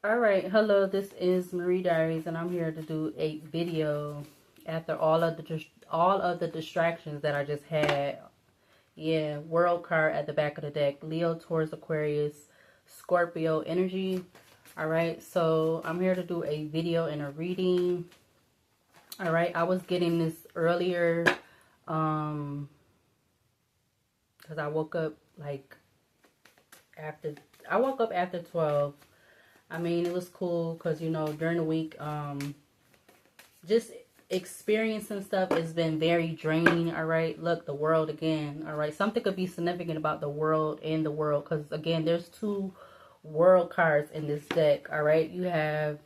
All right, hello. This is Marie Diaries, and I'm here to do a video after all of the distractions that I just had. Yeah, World card at the back of the deck: Leo, Taurus, Aquarius, Scorpio energy. All right, so I'm here to do a video and a reading. All right, I was getting this earlier, because I woke up after I woke up after 12. I mean, it was cool because, during the week, just experiencing stuff has been very draining. All right, look, the world again. All right, something could be significant about the world and the world, because again, there's two world cards in this deck. All right, you have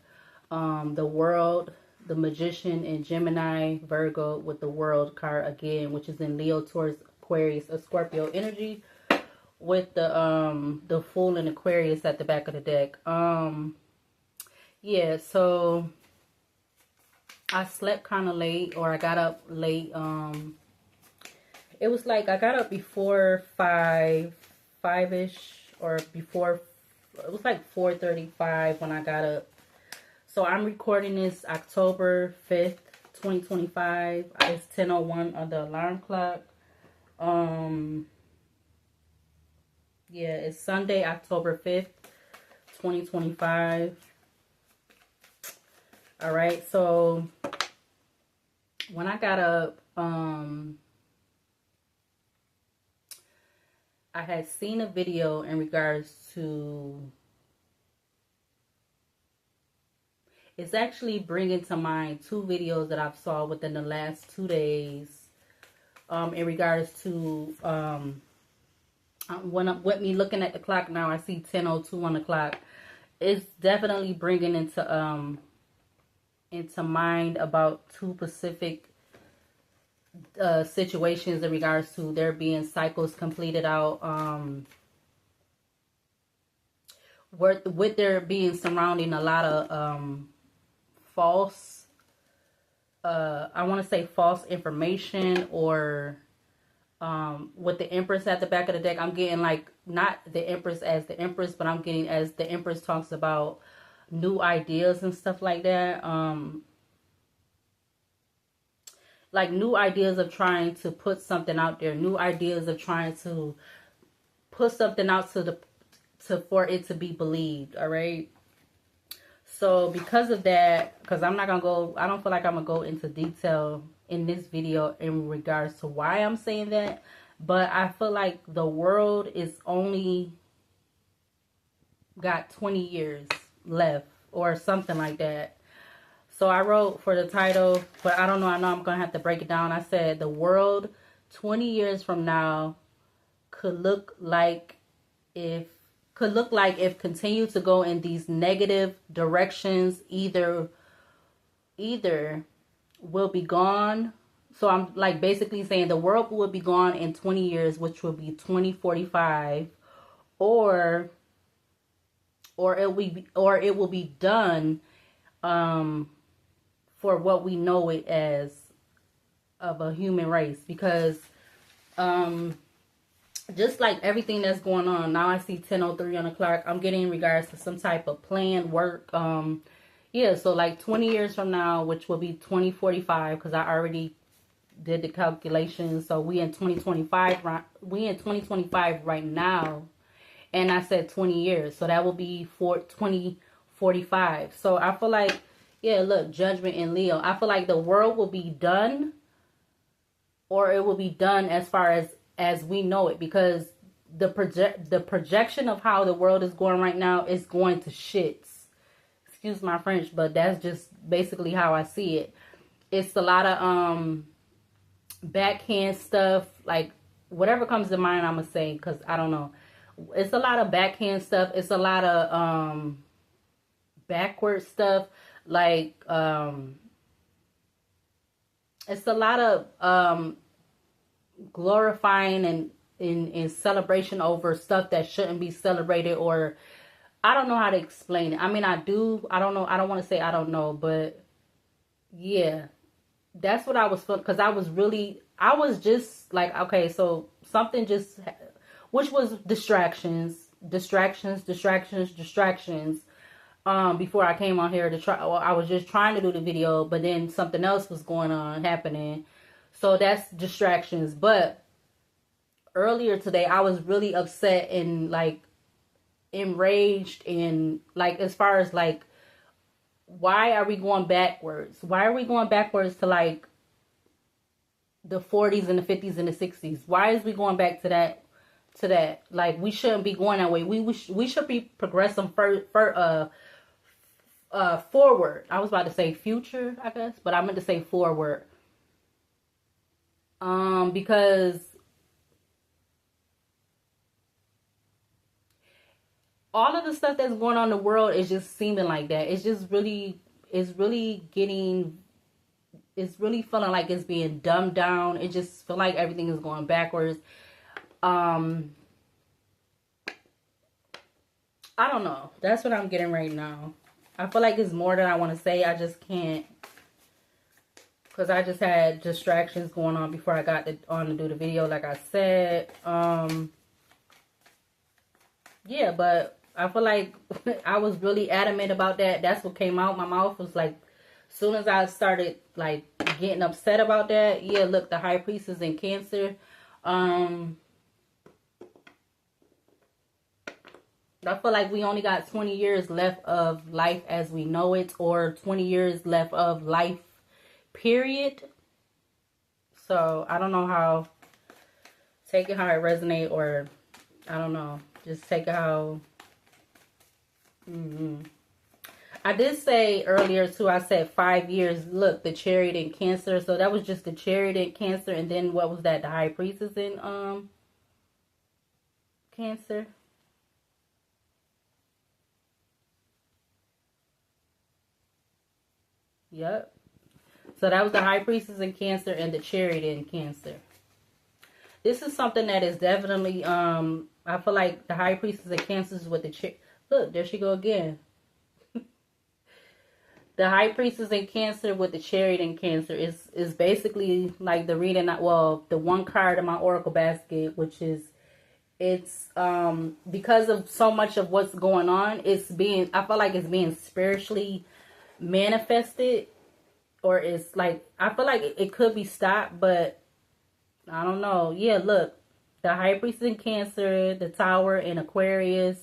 the world, the magician, and Gemini, Virgo, with the world card again, which is in Leo, Taurus, Aquarius, a Scorpio energy, with the Fool and Aquarius at the back of the deck. Yeah, so I slept kind of late, or I got up late. It was like I got up before 5-ish, or before, it was like 4:35 when I got up. So I'm recording this October 5th, 2025. It's 10:01 on the alarm clock. Yeah, it's Sunday, October 5th, 2025. All right, so when I got up, I had seen a video in regards to, it's actually bringing to mind two videos that I've saw within the last 2 days, in regards to, with me looking at the clock now, I see 10:02 on the clock. It's definitely bringing into mind about two specific situations in regards to there being cycles completed out, with there being surrounding a lot of false, I want to say false information, or with the Empress at the back of the deck. I'm getting like, not the Empress as the Empress, but I'm getting as the Empress talks about new ideas and stuff like that. Like new ideas of trying to put something out there, new ideas of trying to put something out for it to be believed. All right. So because of that, because I don't feel like I'm gonna go into detail in this video in regards to why I'm saying that, but I feel like the world is only got 20 years left or something like that. So I wrote for the title, but I don't know. I know I'm going to have to break it down. I said the world 20 years from now could look like if continue to go in these negative directions, either will be gone. So I'm like basically saying the world will be gone in 20 years, which will be 2045, or it will be done, for what we know it as, of a human race. Because just like everything that's going on now, I see 10:03 on the clock. I'm getting in regards to some type of planned work. Yeah, so like 20 years from now, which will be 2045, because I already did the calculations. So we in 2025 right now, and I said 20 years, so that will be for 2045. So I feel like, yeah, look, Judgment in Leo. I feel like the world will be done, or it will be done as far as we know it, because the projection of how the world is going right now is going to shits. Excuse my French, but that's just basically how I see it. It's a lot of backhand stuff, like whatever comes to mind, I'm gonna say, because I don't know. It's a lot of backhand stuff. It's a lot of backward stuff. Like it's a lot of glorifying and in celebration over stuff that shouldn't be celebrated, or I don't know how to explain it. I mean, I don't know. I don't want to say I don't know, but yeah, that's what I was feeling. Because I was just like, okay, so something just, which was distractions. before I came on here to try. Well, I was just trying to do the video, but then something else was going on happening. So that's distractions. But earlier today, I was really upset and like enraged, and like as far as like, why are we going backwards? Why are we going backwards to like the 40s and the 50s and the 60s? Why is we going back to that? Like, we shouldn't be going that way. We should be progressing forward. I was about to say future, I guess, but I meant to say forward. Because all of the stuff that's going on in the world is just seeming like that. It's just really, it's really feeling like it's being dumbed down. It just feel like everything is going backwards. I don't know. That's what I'm getting right now. I feel like it's more than I want to say. I just can't. Because I just had distractions going on before I got on to do the video, like I said. Yeah, but I feel like I was really adamant about that. That's what came out. My mouth was like, as soon as I started like getting upset about that. Yeah, look, the High Priestess in Cancer. I feel like we only got 20 years left of life as we know it, or 20 years left of life, period. So, I don't know how, take it how it resonates, or, I don't know, just take it how, I did say earlier, too, I said 5 years, look, the Chariot in Cancer, so that was just the Chariot in Cancer, and then what was that, the High Priestess in, Cancer? Yep. So that was the High Priestess in Cancer and the Chariot in Cancer. This is something that is definitely, I feel like the High Priestess in Cancer is with the Chariot. Look, there she go again. The High Priestess in Cancer with the Chariot in Cancer is basically like the reading, well, the one card in my Oracle basket, which is, it's, because of so much of what's going on, it's being, I feel like it's being spiritually manifested, or it's like, I feel like it could be stopped, but I don't know. Yeah, look, the High Priestess in Cancer, the Tower in Aquarius,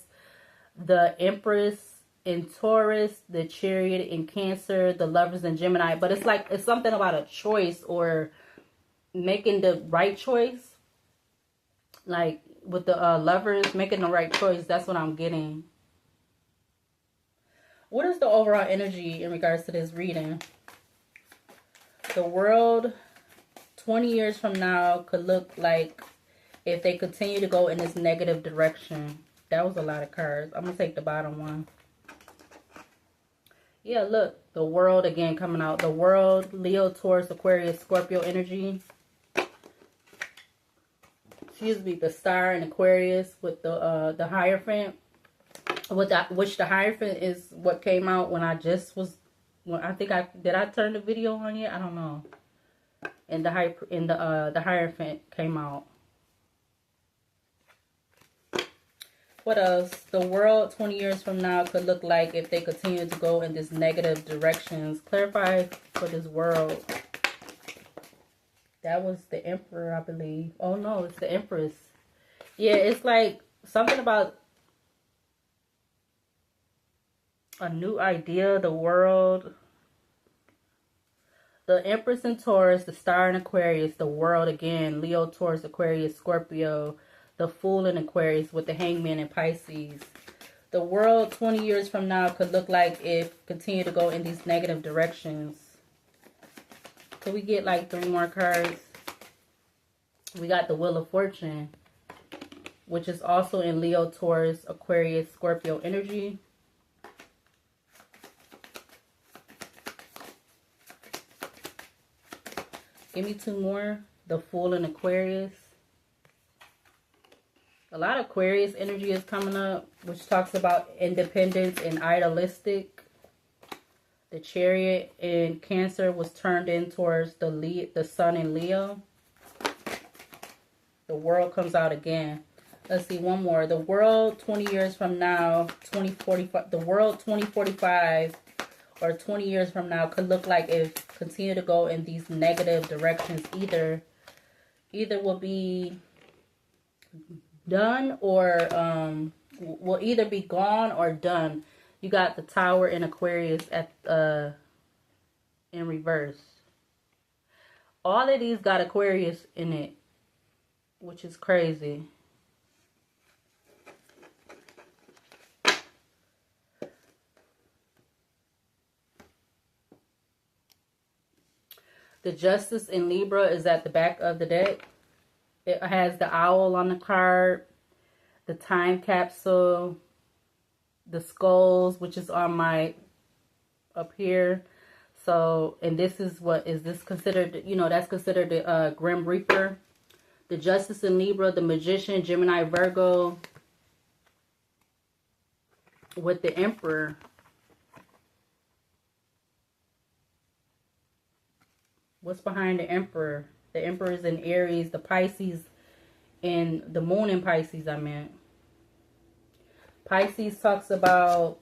the Empress in Taurus, the Chariot in Cancer, the Lovers in Gemini. But it's like, it's something about a choice, or making the right choice. Like with the Lovers, making the right choice. That's what I'm getting. What is the overall energy in regards to this reading? The world 20 years from now could look like if they continue to go in this negative direction. That was a lot of cards. I'm going to take the bottom one. Yeah, look. The world again coming out. The world, Leo, Taurus, Aquarius, Scorpio energy. Excuse me. The star in Aquarius with the Hierophant. Which the Hierophant is what came out when I just was, I think did I turn the video on yet? I don't know. And the Hierophant came out. What else? The world 20 years from now could look like if they continue to go in this negative directions. Clarify for this world. That was the Emperor, I believe. Oh no, it's the Empress. Yeah, it's like something about a new idea, the world. The Empress in Taurus, the star in Aquarius, the world again, Leo, Taurus, Aquarius, Scorpio, the Fool in Aquarius with the Hangman in Pisces. The world 20 years from now could look like if continue to go in these negative directions. Could we get like 3 more cards? We got the Wheel of Fortune, which is also in Leo, Taurus, Aquarius, Scorpio energy. Give me 2 more. The Fool in Aquarius. A lot of Aquarius energy is coming up, which talks about independence and idealistic. The Chariot in Cancer was turned in towards the Sun in Leo. The World comes out again. Let's see, one more. The world 20 years from now, 2045. The world 2045 or 20 years from now could look like if continue to go in these negative directions. Either will be done or will either be gone or done. You got the Tower in Aquarius at in reverse. All of these got Aquarius in it, which is crazy. The Justice in Libra is at the back of the deck. It has the owl on the card, the time capsule, the skulls, which is on my up here. So, and this is what is this considered, you know, that's considered the Grim Reaper. The Justice in Libra, the Magician, Gemini, Virgo, with the Emperor. What's behind the Emperor? The Emperor is in Aries, the Pisces, and the Moon in Pisces, I meant. Pisces talks about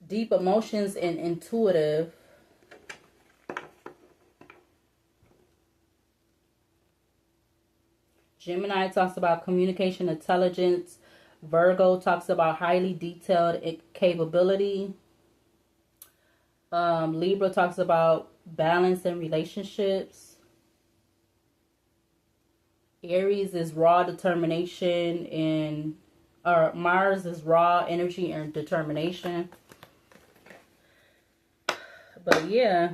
deep emotions and intuitive. Gemini talks about communication intelligence. Virgo talks about highly detailed capability. Libra talks about balance in relationships. Aries is raw determination, and Mars is raw energy and determination. But yeah,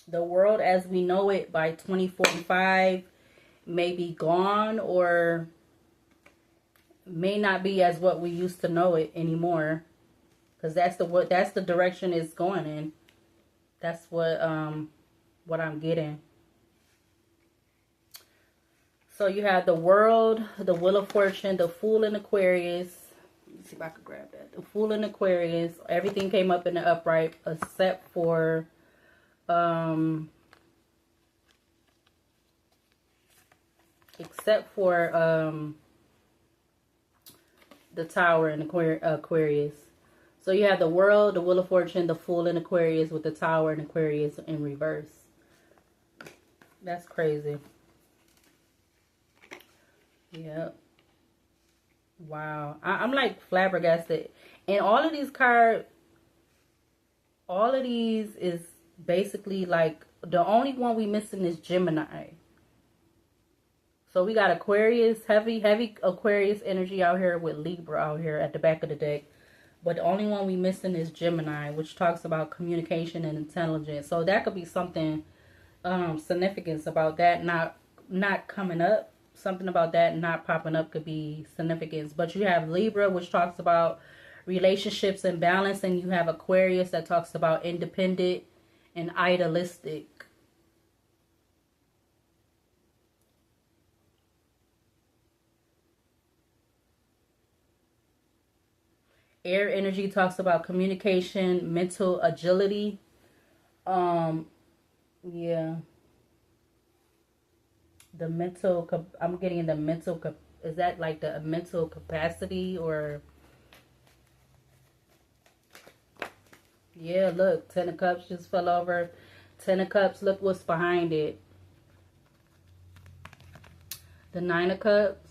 the world as we know it by 2045 may be gone or may not be as what we used to know it anymore. Because that's the direction it's going in. That's what I'm getting. So you have the World, the Wheel of Fortune, the Fool in Aquarius. Let me see if I can grab that. The Fool in Aquarius. Everything came up in the upright except for the Tower in Aquarius. So you have the World, the Wheel of Fortune, the Fool in Aquarius with the Tower in Aquarius in reverse. That's crazy. Yep. Wow. I'm like flabbergasted. And all of these cards, all of these is basically like, the only one we missing is Gemini. So we got Aquarius, heavy Aquarius energy out here with Libra out here at the back of the deck. But the only one we missing is Gemini, which talks about communication and intelligence. So that could be something significance about that not coming up. Something about that not popping up could be significance. But you have Libra, which talks about relationships and balance, and you have Aquarius that talks about independent and idealistic. Air energy talks about communication, mental agility. Yeah. The mental, I'm getting the mental, is that like the mental capacity or? Yeah, look, 10 of Cups just fell over. 10 of Cups, look what's behind it. The 9 of Cups.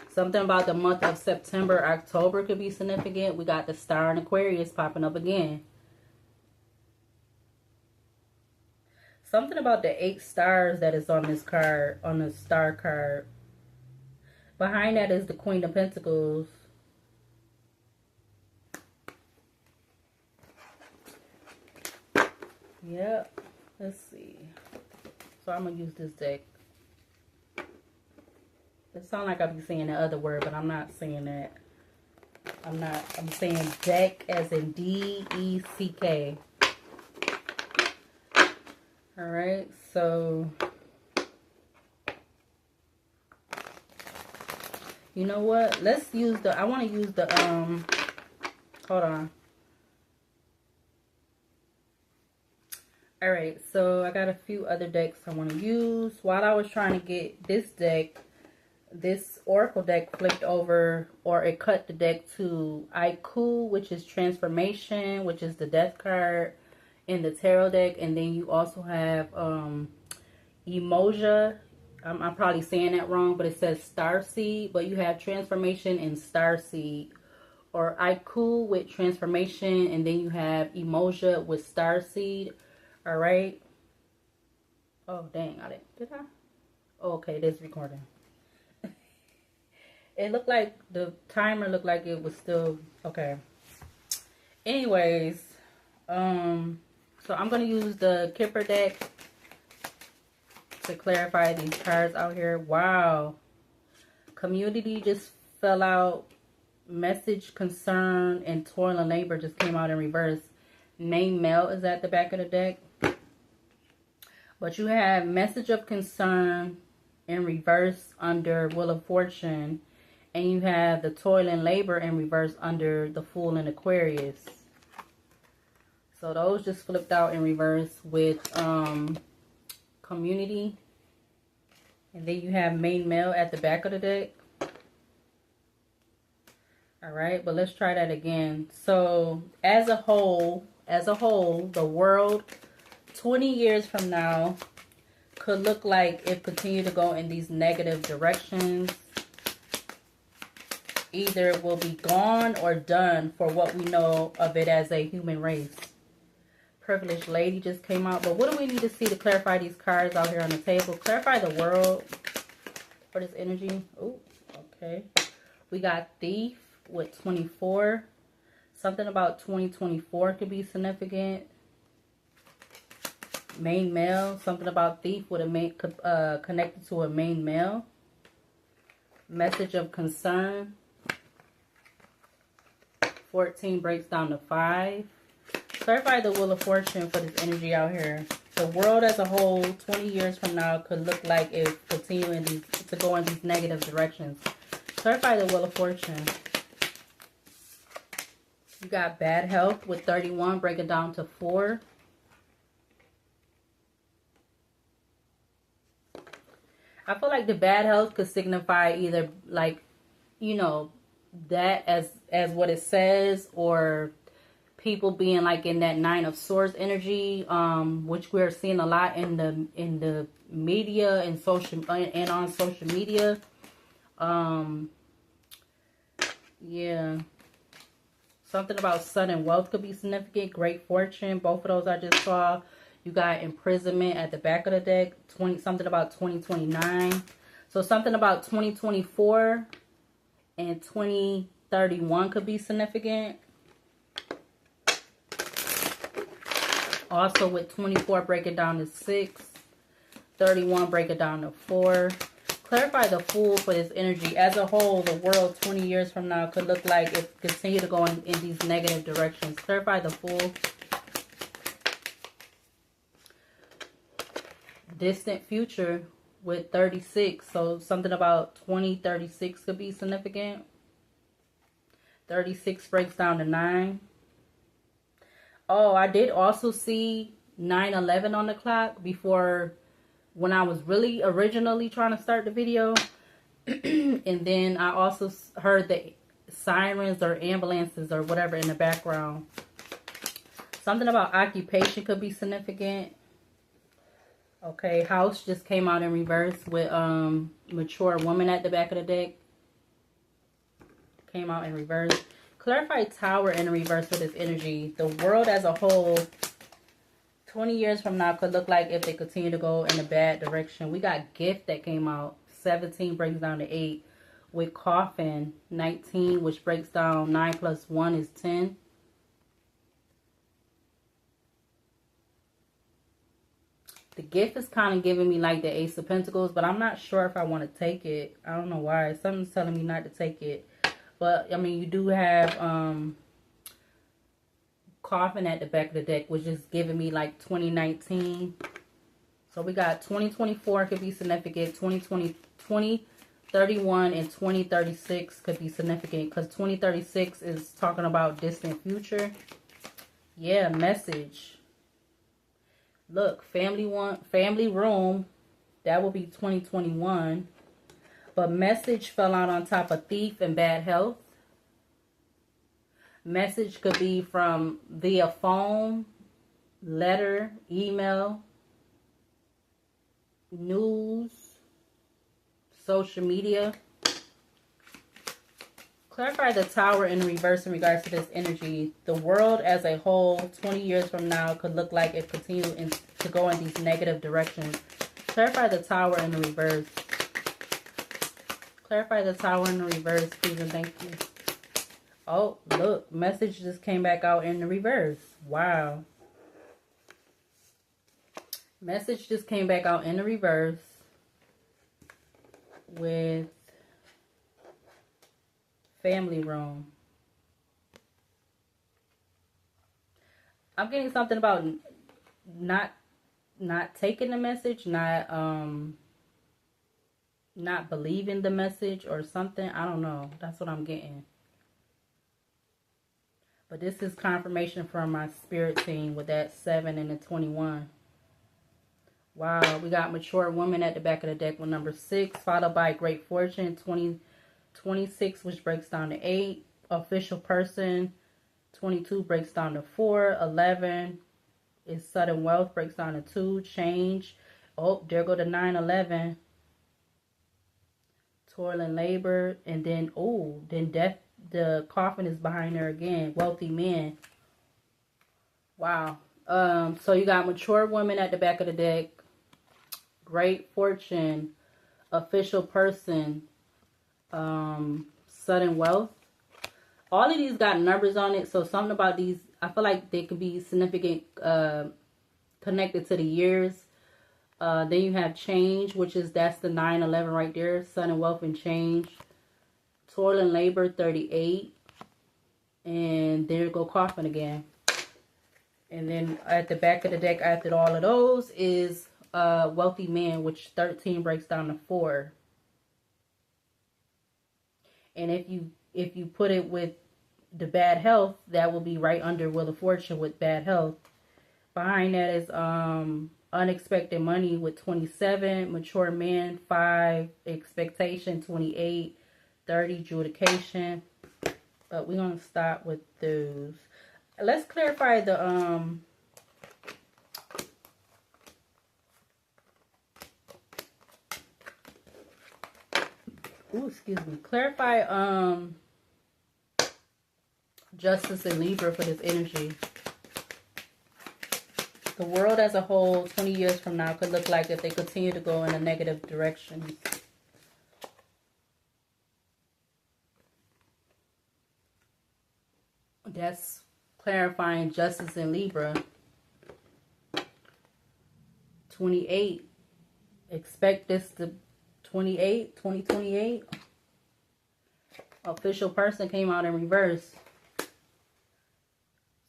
Something about the month of September, October could be significant. We got the Star in Aquarius popping up again. Something about the 8 stars that is on this card, on the star card. Behind that is the Queen of Pentacles. Yep. Let's see. So I'm going to use this deck. It sounds like I be saying the other word, but I'm not saying that. I'm saying deck as in D-E-C-K. Alright, so you know what? Let's use the, I want to use the, hold on. Alright, so I got a few other decks I want to use. While I was trying to get this deck, this Oracle deck flipped over, or it cut the deck to Aiku, which is Transformation, which is the Death card in the Tarot deck. And then you also have Emoja. I'm probably saying that wrong, but it says Starseed. But you have Transformation and Starseed. Or Aiku with Transformation, and then you have Emoja with Starseed. Alright. Oh, dang. Did I? Oh, okay, it is recording. It looked like the timer looked like it was still okay. Anyways, so I'm gonna use the Kipper deck to clarify these cards out here. Wow. Community just fell out. Message, concern, and toil and labor just came out in reverse. Main male is at the back of the deck. But you have message of concern in reverse under Wheel of Fortune. And you have the toil and labor in reverse under the Fool and Aquarius. So those just flipped out in reverse with community. And then you have main male at the back of the deck. Alright, but let's try that again. So as a whole, the world 20 years from now could look like it continue to go in these negative directions. Either it will be gone or done for what we know of it as a human race. Privileged lady just came out. But what do we need to see to clarify these cards out here on the table? Clarify the world for this energy. Oh, okay. We got thief with 24. Something about 2024 could be significant. Main male. Something about thief with a main connected to a main male. Message of concern. 14 breaks down to 5. Clarify the Wheel of Fortune for this energy out here. The world as a whole, 20 years from now, could look like it continuing to go in these negative directions. Clarify the Wheel of Fortune. You got bad health with 31, breaking down to 4. I feel like the bad health could signify either, like, you know, that as what it says, or people being like in that 9 of Swords energy, which we're seeing a lot in the media and on social media. Yeah. Something about sudden wealth could be significant. Great fortune. Both of those I just saw. You got imprisonment at the back of the deck. Something about 2029. So something about 2024 and 2031 could be significant. Also with 24 break it down to 6. 31 break it down to 4. Clarify the Fool for this energy. As a whole, the world 20 years from now could look like it continue to go in these negative directions. Clarify the Fool. Distant future with 36. So something about 2036 could be significant. 36 breaks down to 9. Oh, I did also see 9/11 on the clock before, when I was really originally trying to start the video. And then I also heard the sirens or ambulances or whatever in the background. Something about occupation could be significant. Okay, house just came out in reverse with mature woman at the back of the deck. Came out in reverse. Clarify tower in reverse with this energy. The world as a whole 20 years from now could look like if they continue to go in a bad direction. We got gift that came out. 17 breaks down to 8. With coffin, 19, which breaks down 9 plus 1 is 10. The gift is kind of giving me like the Ace of Pentacles, but I'm not sure if I want to take it. I don't know why. Something's telling me not to take it. But, I mean, you do have coffin at the back of the deck, which is giving me like 2019. So we got 2024 could be significant. 2031 and 2036 could be significant, because 2036 is talking about distant future. Yeah, message. Look, family room. That will be 2021. But message fell out on top of thief and bad health. Message could be from via phone, letter, email, news, social media. Clarify the Tower in reverse in regards to this energy. The world as a whole, 20 years from now, could look like it continues to go in these negative directions. Clarify the Tower in the reverse. Clarify the Tower in the reverse, please and thank you. Oh, look. Message just came back out in the reverse. Wow. Message just came back out in the reverse with family room. I'm getting something about not taking the message, not believing the message or something. I don't know. That's what I'm getting. But this is confirmation from my spirit team with that 7 and the 21. Wow, we got mature woman at the back of the deck with number 6, followed by great fortune, 26, which breaks down to 8. Official person, 22 breaks down to 4. 11 is sudden wealth, breaks down to 2. Change. Oh, there go the 9, 11. Toil and labor. And then, oh, then death. The coffin is behind her again. Wealthy man. Wow. So you got mature woman at the back of the deck. Great fortune. Official person. Sudden wealth. All of these got numbers on it, so something about these, I feel like they could be significant, connected to the years. Then you have change, which is, that's the 9-11 right there. Sudden wealth and change. Toil and labor, 38. And there go coffin again. And then at the back of the deck, after all of those, is wealthy man, which 13 breaks down to 4. And if you put it with the bad health, that will be right under Wheel of Fortune with bad health. Behind that is unexpected money with 27, mature man 5, expectation 28, 30 adjudication. But we're gonna stop with those. Let's clarify the clarify Justice and Libra for this energy. The world as a whole 20 years from now could look like if they continue to go in a negative direction. That's clarifying Justice in Libra. 28. Expect this to 2028. Official person came out in reverse.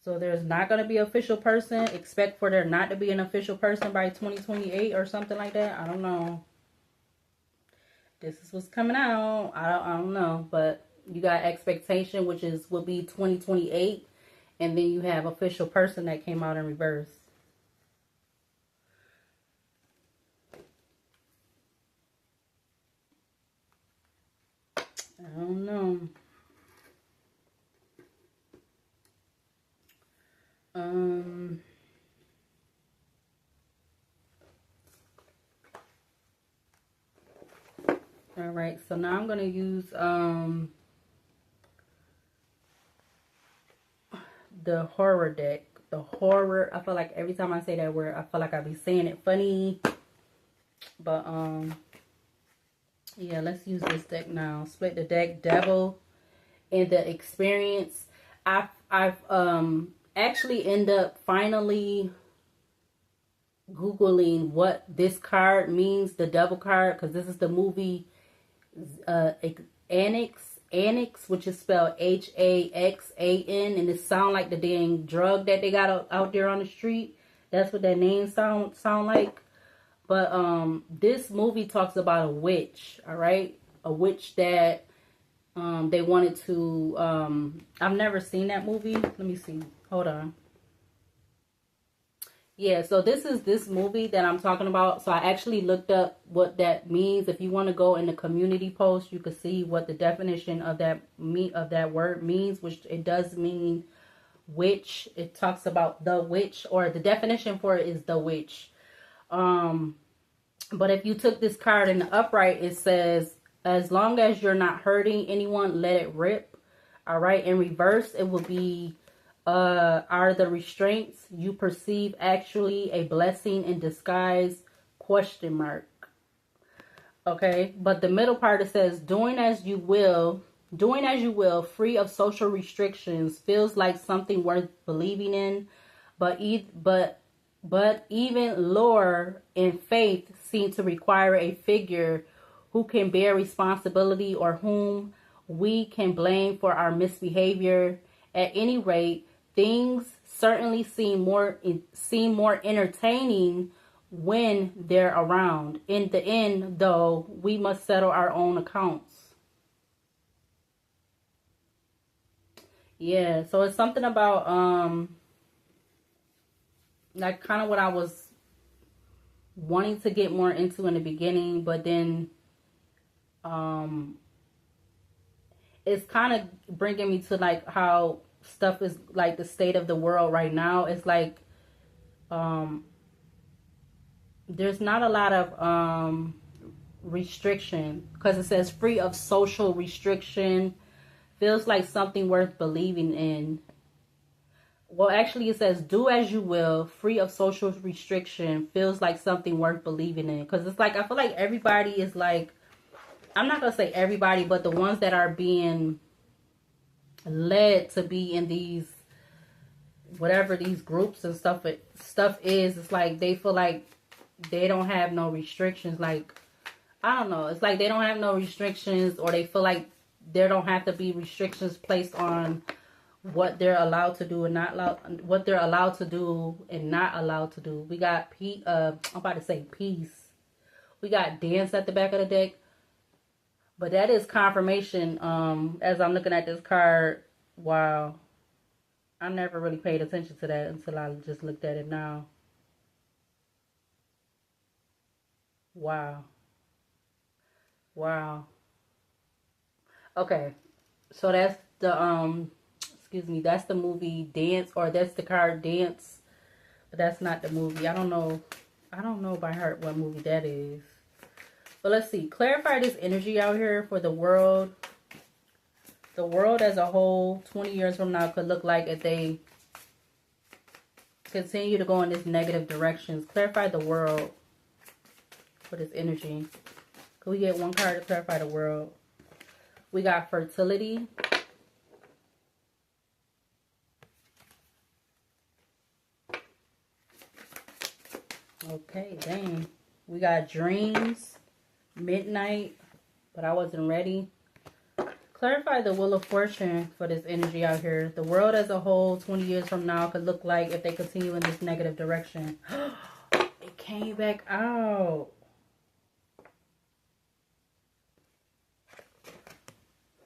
So there's not going to be an official person. Expect for there not to be an official person by 2028 or something like that. I don't know. This is what's coming out. I don't know. But you got expectation, which will be 2028. And then you have official person that came out in reverse. I don't know. All right, so now I'm going to use the horror deck. The horror, I feel like every time I say that word, I feel like I be saying it funny. But yeah, let's use this deck now. Split the deck, Devil and the Experience. I've actually end up finally Googling what this card means, the Devil card, because this is the movie Annex, which is spelled Haxan, and it sound like the dang drug that they got out there on the street. That's what that name sound like. But this movie talks about a witch, all right? A witch that they wanted to I've never seen that movie. Let me see. Hold on. Yeah, so this is this movie that I'm talking about. So I actually looked up what that means. If you want to go in the community post, you can see what the definition of that word means, which it does mean witch. It talks about the witch, or the definition for it is the witch. Um, but if you took this card in the upright, it says, as long as you're not hurting anyone, let it rip. All right. In reverse, it will be, are the restraints you perceive actually a blessing in disguise? Question mark. Okay. But the middle part, it says, doing as you will, free of social restrictions, feels like something worth believing in, but even lore and faith seem to require a figure who can bear responsibility or whom we can blame for our misbehavior. At any rate, things certainly seem more entertaining when they're around. In the end, though, we must settle our own accounts. Yeah, so it's something about like kind of what I was wanting to get more into in the beginning, but then um it's kind of bringing me to like how stuff is like the state of the world right now. It's like um there's not a lot of restriction, because it says free of social restriction, feels like something worth believing in. Well, actually, it says, do as you will, free of social restriction, feels like something worth believing in. Because it's like, I feel like everybody is like, I'm not going to say everybody, but the ones that are being led to be in these, whatever these groups and stuff is, it's like they feel like they don't have no restrictions. Like, I don't know. It's like they don't have no restrictions, or they feel like there don't have to be restrictions placed on what they're allowed to do and not allowed, what they're allowed to do and not allowed to do. We got I'm about to say peace. We got dance at the back of the deck. But that is confirmation. As I'm looking at this card, wow. I never really paid attention to that until I just looked at it now. Wow. Wow. Okay. So that's the excuse me, that's the movie Dance, or that's the card Dance, but that's not the movie. I don't know by heart what movie that is. But let's see. Clarify this energy out here for the world. The world as a whole, 20 years from now, could look like if they continue to go in this negative directions. Clarify the world for this energy. Could we get one card to clarify the world? We got fertility. Okay, dang. We got dreams, midnight, but I wasn't ready. Clarify the wheel of fortune for this energy out here. The world as a whole, 20 years from now, could look like if they continue in this negative direction. It came back out.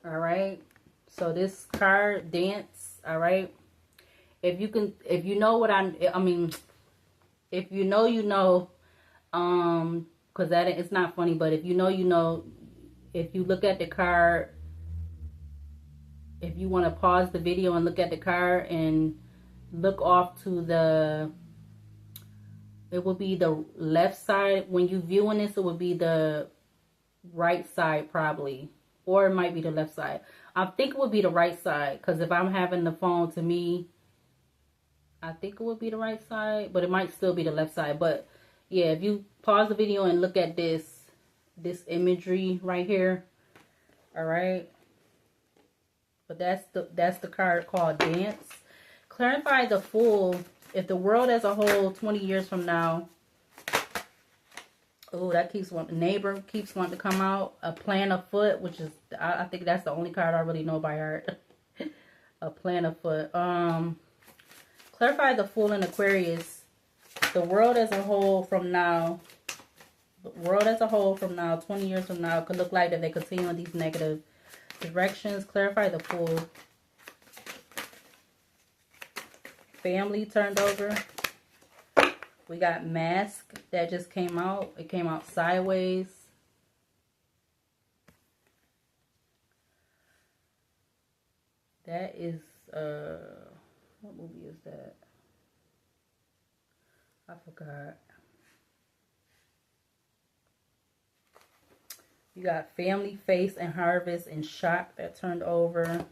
All right. So this card, Dance, all right. If you know what I mean, if you know, you know, because that it's not funny, but if you know, you know. If you look at the card, if you want to pause the video and look at the card and look off to the, it will be the left side. When you viewing this, it would be the right side probably, or it might be the left side. I think it would be the right side, because if I'm having the phone to me, I think it would be the right side, but it might still be the left side. But yeah, if you pause the video and look at this imagery right here, all right. But that's the card called Dance. Clarify the Fool. If the world as a whole, 20 years from now, oh, that keeps wanting, neighbor keeps wanting to come out. A plan afoot, which is, I think that's the only card I really know by heart. A plan afoot. Clarify the Fool in Aquarius. The world as a whole from now, 20 years from now, could look like if they continue in these negative directions. Clarify the Fool. Family turned over. We got Mask that just came out. It came out sideways. That is, what movie is that? I forgot. You got Family, Face, and Harvest and Shock that turned over.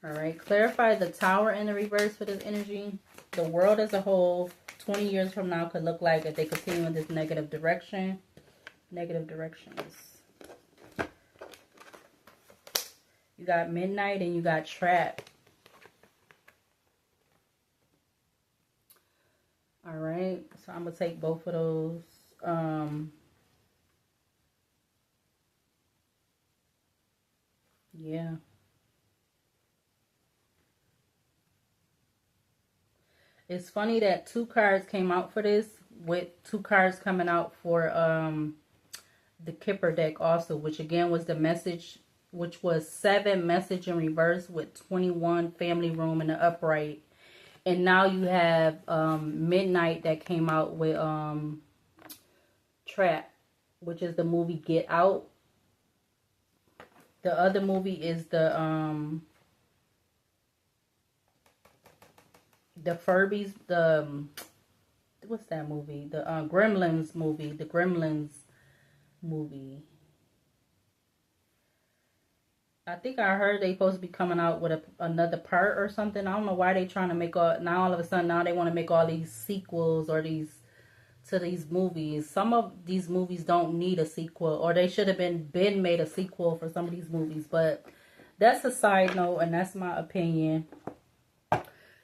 Alright, clarify the Tower in the reverse for this energy. The world as a whole, 20 years from now, could look like if they continue in this negative direction. Negative directions. You got Midnight and you got Trap. Alright, so I'm going to take both of those. Yeah. It's funny that 2 cards came out for this, with 2 cards coming out for the Kipper deck also, which again was the message, which was 7 message in reverse with 21 family room in the upright. And now you have Midnight that came out with Trap, which is the movie Get Out. The other movie is the Furbies, what's that movie? The Gremlins movie. The Gremlins movie. I think I heard they supposed to be coming out with another part or something. I don't know why they trying to make now all of a sudden now they want to make all these sequels or these movies. Some of these movies don't need a sequel, or they should have been made a sequel for some of these movies. But that's a side note, and that's my opinion.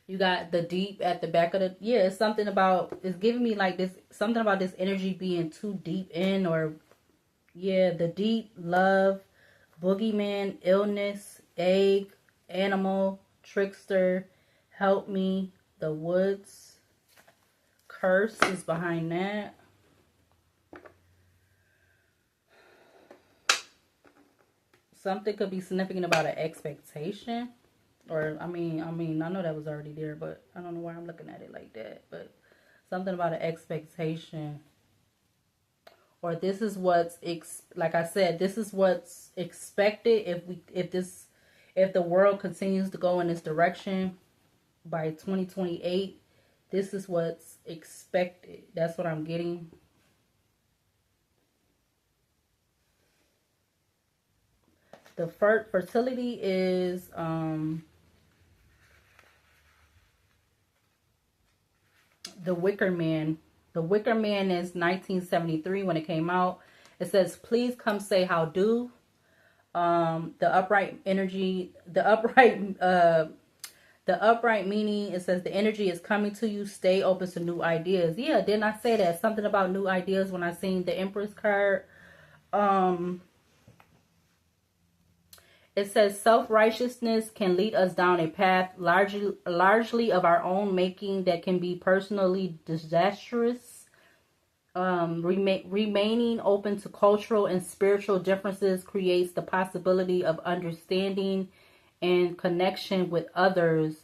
You got the Deep at the back of the, it's something about, it's giving me like this, something about this energy being too deep in, or the Deep, love, boogeyman, illness, egg, animal, trickster, help me, the woods, curse is behind that. Something could be significant about an expectation. Or, I mean, I know that was already there, but I don't know why I'm looking at it like that. But something about an expectation. Or this is what's, like I said, this is what's expected if the world continues to go in this direction by 2028. This is what's expected. That's what I'm getting. The fertility is, The Wicker Man. The Wicker Man is 1973 when it came out. It says, please come say how do. The upright energy, the upright meaning, it says the energy is coming to you. Stay open to new ideas. Yeah, didn't I say that? Something about new ideas when I seen the Empress card. It says self-righteousness can lead us down a path largely of our own making that can be personally disastrous. Remaining open to cultural and spiritual differences creates the possibility of understanding and connection with others,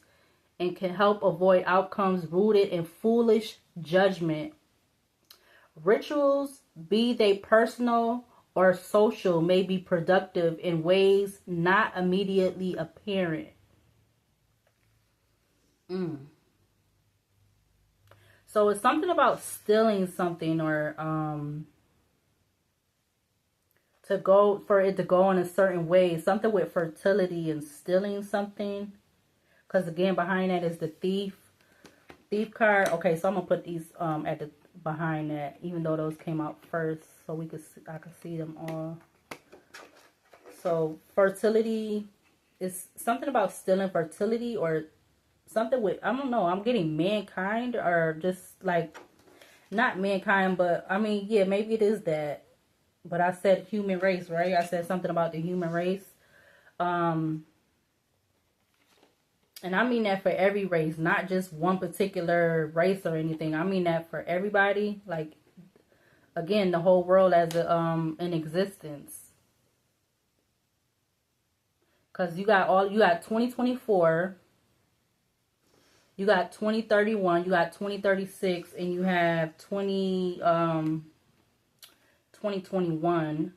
and can help avoid outcomes rooted in foolish judgment. Rituals, be they personal or social, may be productive in ways not immediately apparent. So it's something about stealing something, or for it to go in a certain way. Something with fertility and stealing something. Because again, behind that is the thief card. Okay, so I'm gonna put these at the behind that, even though those came out first, so I could see them all. So fertility is something about stealing fertility, or something with, I don't know, I'm getting mankind, or just like, not mankind, but I mean, yeah, maybe it is that. But I said human race, right? I said something about the human race. And I mean that for every race, not just one particular race or anything. I mean that for everybody. Like, again, the whole world as in existence. Because you got 2024. You got 2031, you got 2036, and you have 2021.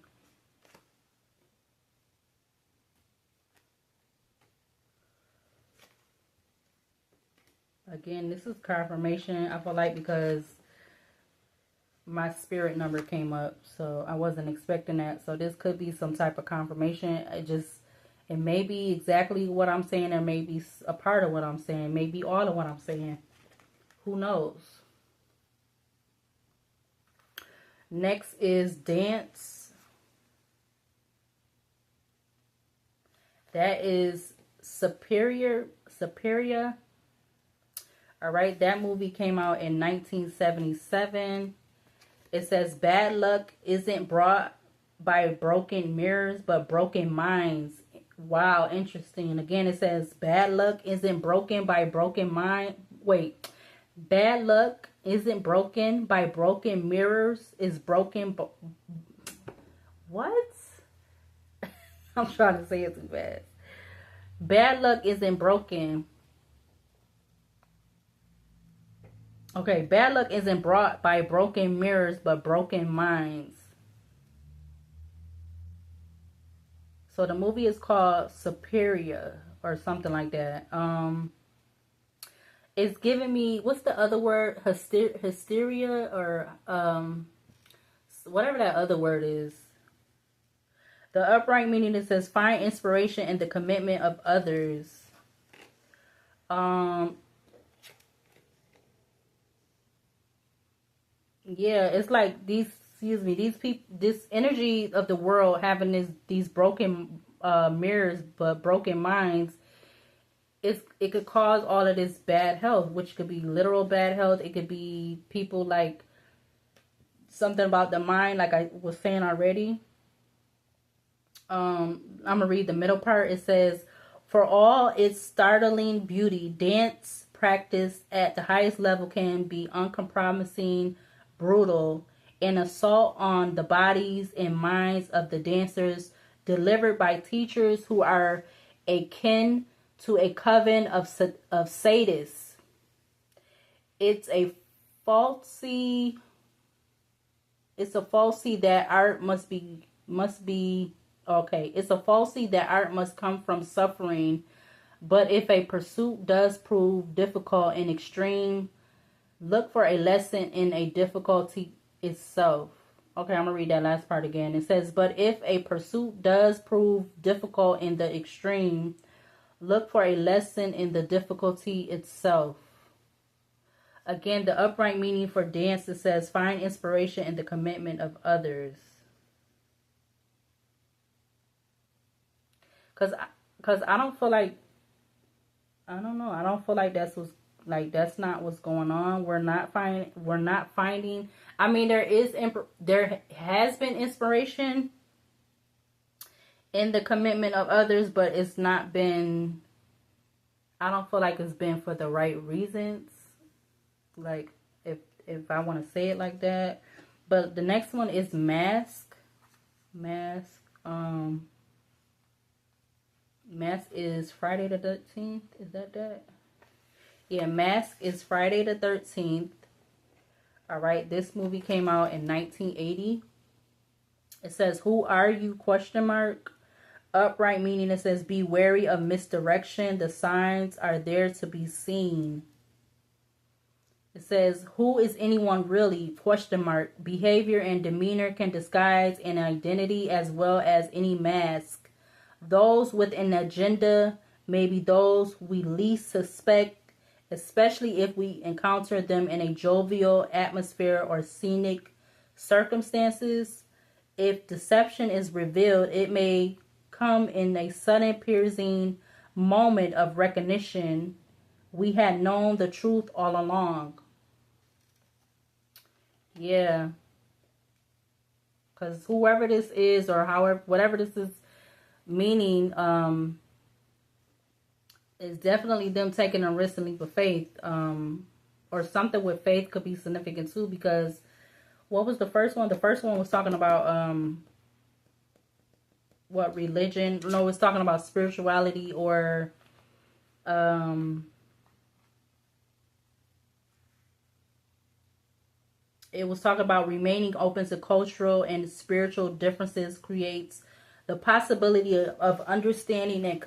Again, this is confirmation, I feel like, because my spirit number came up, so I wasn't expecting that. So this could be some type of confirmation. It may be exactly what I'm saying, or maybe a part of what I'm saying, maybe all of what I'm saying. Who knows? Next is dance. That is Superior. All right, that movie came out in 1977. It says bad luck isn't brought by broken mirrors, but broken minds. Wow, interesting. Again, it says bad luck isn't broken by broken mind. Wait, bad luck isn't broken by broken mirrors. Is broken. What? I'm trying to say it too fast. Bad luck isn't broken. Okay, bad luck isn't brought by broken mirrors, but broken minds. So the movie is called Superior or something like that. It's giving me, what's the other word? Hysteria or whatever that other word is. The upright meaning, it says find inspiration in the commitment of others. Yeah, it's like these people, this energy of the world having these broken mirrors but broken minds. It could cause all of this bad health, which could be literal bad health. It could be people like something about the mind, like I was saying already. I'm gonna read the middle part. It says, for all its startling beauty, dance practice at the highest level can be uncompromising, brutal, an assault on the bodies and minds of the dancers, delivered by teachers who are akin to a coven of sadists. It's a falsity that art must be okay. It's a falsity that art must come from suffering, but if a pursuit does prove difficult and extreme, look for a lesson in a difficulty itself. Okay, I'm going to read that last part again. It says, but if a pursuit does prove difficult in the extreme, look for a lesson in the difficulty itself. Again, the upright meaning for dance, it says, find inspiration in the commitment of others. Because I don't feel like, I don't know, I don't feel like that's not what's going on. We're not finding, I mean, there has been inspiration in the commitment of others, but it's not been, I don't feel like it's been for the right reasons. Like, if I want to say it like that. But the next one is Mask. Mask is Friday the 13th. Is that? Yeah, Mask is Friday the 13th. All right, this movie came out in 1980. It says, who are you? Question mark. Upright meaning, it says, be wary of misdirection. The signs are there to be seen. It says, who is anyone really? Question mark. Behavior and demeanor can disguise an identity as well as any mask. Those with an agenda may be those we least suspect, especially if we encounter them in a jovial atmosphere or scenic circumstances. If deception is revealed, it may come in a sudden piercing moment of recognition. We had known the truth all along. Yeah. Because whoever this is, or however, whatever this is meaning, is definitely them taking a risk and leap of faith. Or something with faith could be significant too, because what was the first one? The first one was talking about what religion? No, it's talking about spirituality or It was talking about remaining open to cultural and spiritual differences creates the possibility of understanding and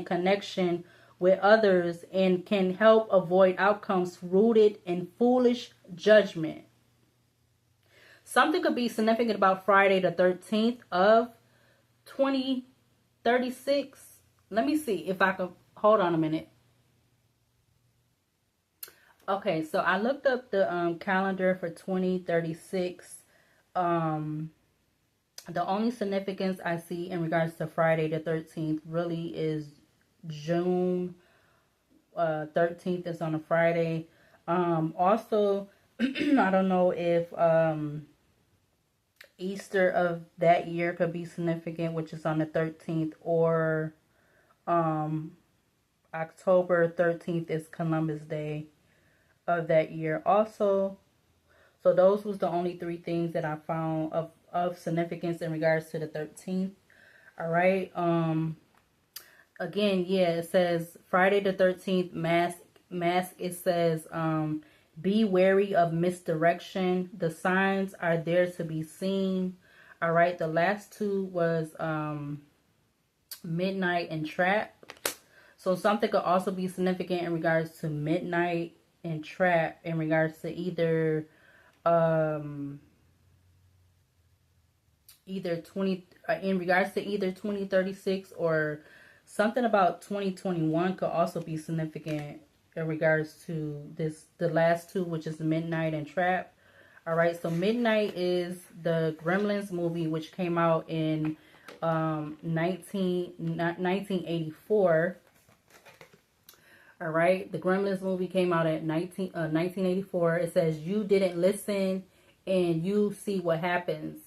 connection with others, and can help avoid outcomes rooted in foolish judgment. Something could be significant about Friday the 13th of 2036. Let me see if I can hold on a minute. Okay, so I looked up the calendar for 2036. The only significance I see in regards to Friday the 13th really is June 13th is on a Friday. Also, I don't know if Easter of that year could be significant, which is on the 13th, or October 13th is Columbus Day of that year also. So those was the only three things that I found of significance in regards to the 13th. All right. Again, yeah, it says Friday the 13th mask. It says be wary of misdirection. The signs are there to be seen. All right. The last two was midnight and trap. So something could also be significant in regards to midnight and trap, in regards to either 2036, or something about 2021 could also be significant in regards to the last two, which is midnight and trap. All right, so midnight is the Gremlins movie, which came out in 1984. All right, the Gremlins movie came out at 1984. It says you didn't listen, and you see what happens.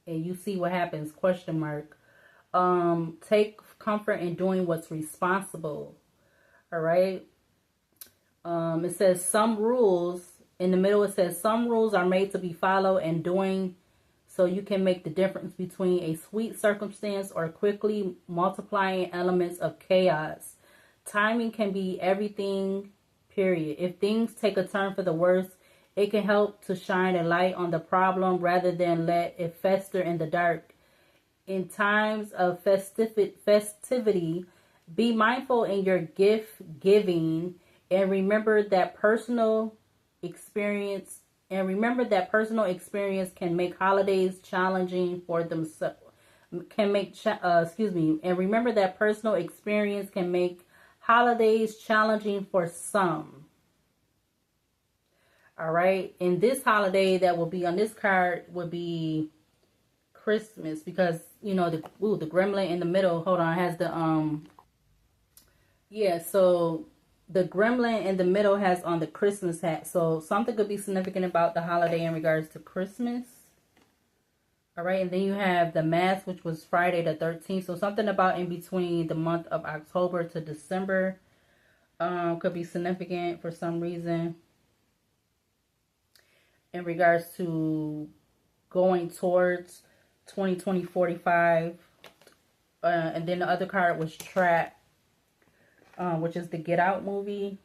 And you see what happens, question mark. Take comfort in doing what's responsible. All right. It says some rules, in the middle it says some rules are made to be followed and doing so you can make the difference between a sweet circumstance or quickly multiplying elements of chaos. Timing can be everything, period. If things take a turn for the worse, it can help to shine a light on the problem rather than let it fester in the dark. In times of festivity, be mindful in your gift giving, and remember that personal experience can make holidays challenging for themselves. And remember that personal experience can make holidays challenging for some. All right. And this holiday that will be on this card would be Christmas, because the gremlin in the middle, hold on, has the so the gremlin in the middle has on the Christmas hat. So something could be significant about the holiday in regards to Christmas. All right, and then you have the mask, which was Friday the 13th. So something about in between the month of October to December could be significant for some reason in regards to going towards 2020-45. And then the other card was Trap, which is the Get Out movie.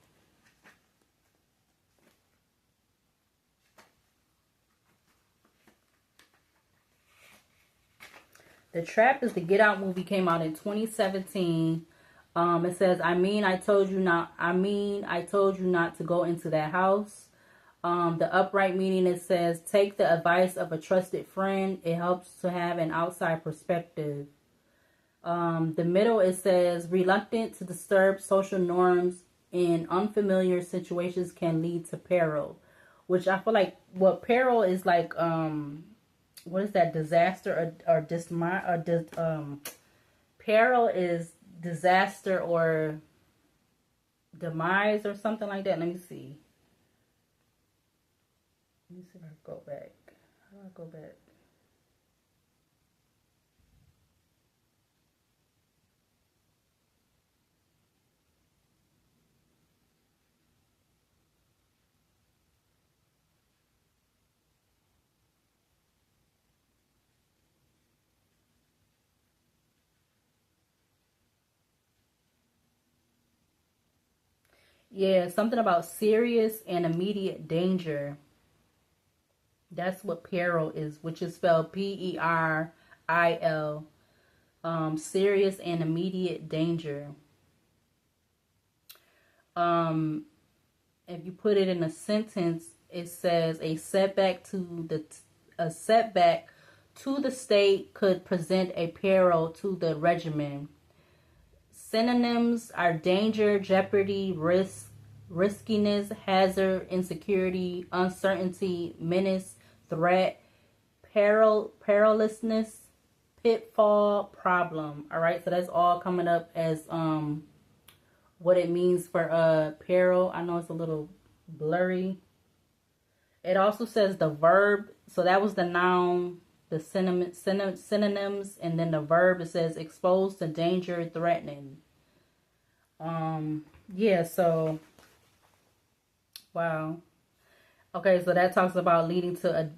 The Trap is the Get Out movie, came out in 2017. It says, I told you not to go into that house. The upright meaning, it says, take the advice of a trusted friend. It helps to have an outside perspective. The middle, it says, reluctant to disturb social norms in unfamiliar situations can lead to peril. Which I feel like what peril is like, what is that, disaster or peril is disaster or demise or something like that. Let me see if I go back. How do I go back? Yeah, something about serious and immediate danger. That's what peril is, which is spelled Peril. Serious and immediate danger. If you put it in a sentence, it says a setback to the state could present a peril to the regimen. Synonyms are danger, jeopardy, risk, riskiness, hazard, insecurity, uncertainty, menace, threat, perilousness, pitfall, problem. All right, so that's all coming up as what it means for peril. I know it's a little blurry. It also says the verb, so that was the noun, the synonyms, and then the verb, it says exposed to danger, threatening. Yeah, so wow. Okay, so that talks about leading to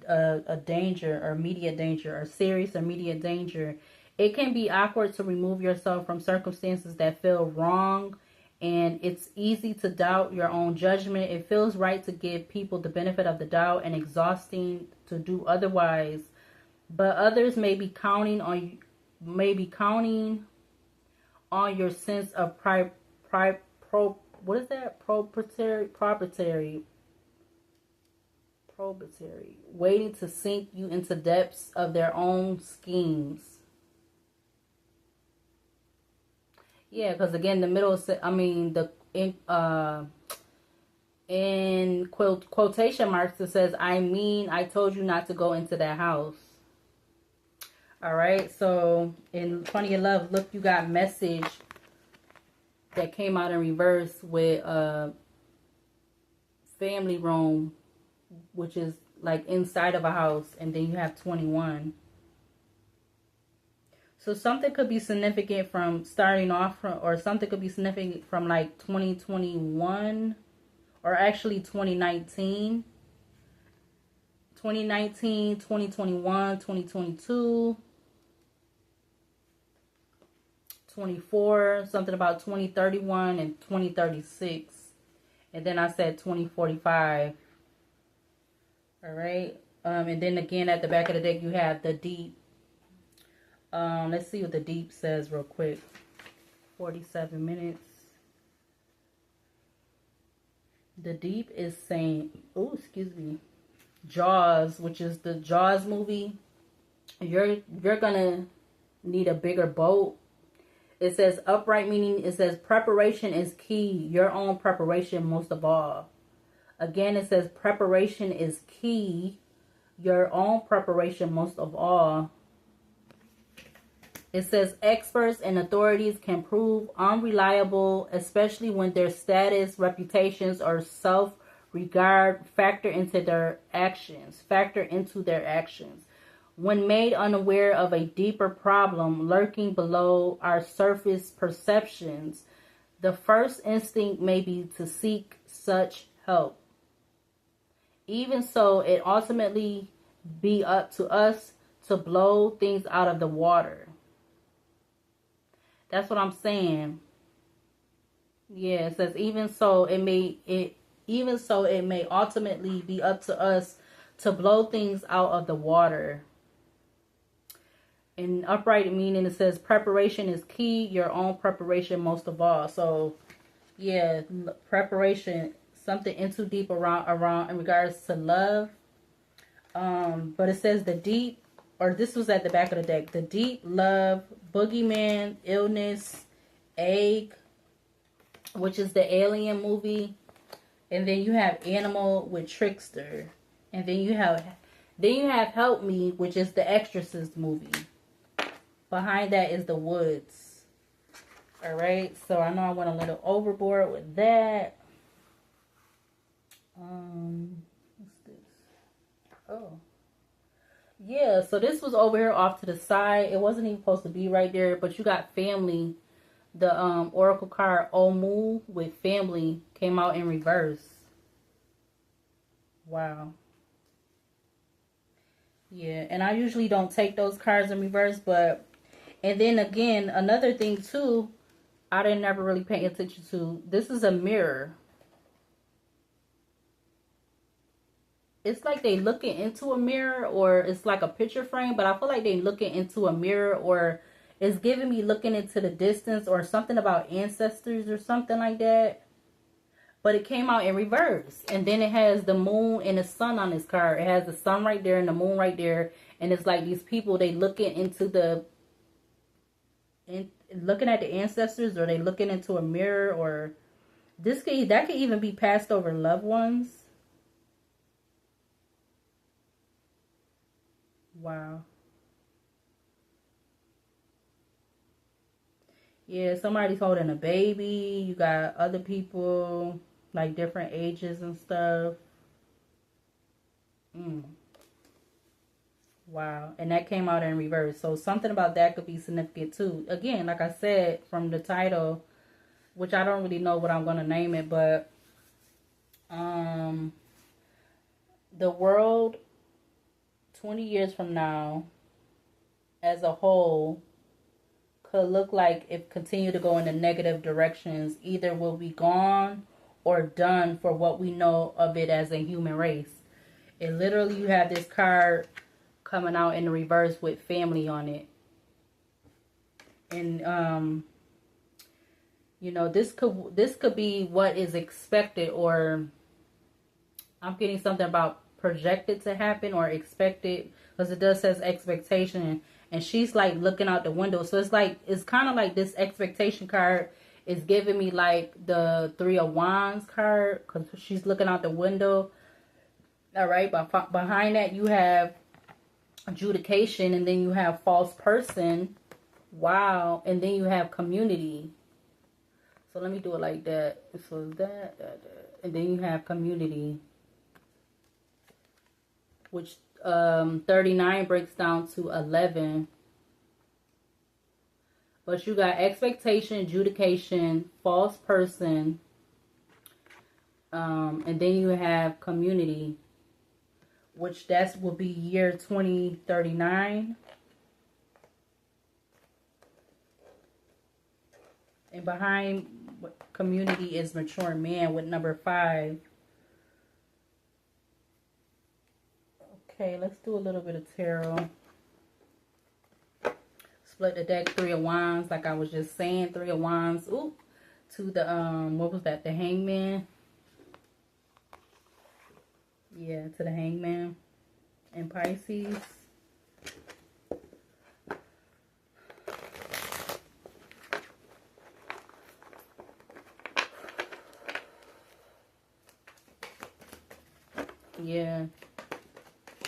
a danger or immediate danger or serious immediate danger. It can be awkward to remove yourself from circumstances that feel wrong, and it's easy to doubt your own judgment. It feels right to give people the benefit of the doubt and exhausting to do otherwise. But others may be counting on your sense of probatory, waiting to sink you into depths of their own schemes. Yeah, because again, the middle, I mean, in quotation marks, it says, I told you not to go into that house. All right, so in Funny in Love, look, you got message that came out in reverse with family room, which is like inside of a house, and then you have 21. So something could be significant from starting off from, or something could be significant from like 2021, or actually 2019, 2021, 2022, 24, something about 2031 and 2036. And then I said 2045. All right. And then again, at the back of the deck, you have the deep. Let's see what the deep says real quick. 47 minutes. The deep is saying, oh, excuse me, Jaws, which is the Jaws movie. You're gonna need a bigger boat. It says upright, meaning it says preparation is key. Your own preparation most of all. Again, it says preparation is key. Your own preparation most of all. It says experts and authorities can prove unreliable, especially when their status, reputations, or self-regard factor into their actions. When made unaware of a deeper problem lurking below our surface perceptions, the first instinct may be to seek such help. Even so, it ultimately be up to us to blow things out of the water. That's what I'm saying. Yeah, it says even so it may ultimately be up to us to blow things out of the water. In upright meaning, it says preparation is key. Your own preparation most of all. So yeah, preparation, something in too deep around in regards to love. But it says the deep, or this was at the back of the deck, the deep, love, boogeyman, illness, egg, which is the Alien movie. And then you have animal with trickster. And then you have Help Me, which is the Exorcist movie. Behind that is The Woods. Alright, so I know I went a little overboard with that. What's this? Oh. Yeah, so this was over here off to the side. It wasn't even supposed to be right there, but you got family. The Oracle card Omu with family came out in reverse. Wow. Yeah, and I usually don't take those cards in reverse, but, and then again, another thing too, I didn't ever really pay attention to. This is a mirror. it's like they looking into a mirror, or it's like a picture frame, but I feel like they looking into a mirror, or it's giving me looking into the distance, or something about ancestors or something like that. But it came out in reverse. And then it has the moon and the sun on this card. It has the sun right there and the moon right there. And it's like these people, they looking into looking at the ancestors, or they looking into a mirror, or that could even be passed over loved ones. Wow. Yeah, somebody's holding a baby. You got other people, like different ages and stuff. Wow. And that came out in reverse. So something about that could be significant too. Again, like I said, from the title, which I don't really know what I'm going to name it, but the world 20 years from now as a whole could look like if continue to go in the negative directions. Either will be gone or done for what we know of it as a human race. And literally you have this card coming out in the reverse with family on it. And you know, this could be what is expected, or I'm getting something about projected to happen or expected, because it does says expectation, and she's like looking out the window. So it's kind of like this expectation card is giving me like the 3 of Wands card, because she's looking out the window. All right, but behind that you have adjudication, and then you have false person. Wow. And then you have community. So let me do it like that. So that. And then you have community, which 39 breaks down to 11. But you got expectation, adjudication, false person, and then you have community, which will be year 2039. And behind community is mature man with number 5. Okay, let's do a little bit of tarot. Split the deck, 3 of Wands, like I was just saying, 3 of Wands. Ooh, to the what was that? The Hangman. Yeah, to the Hangman and Pisces. Yeah,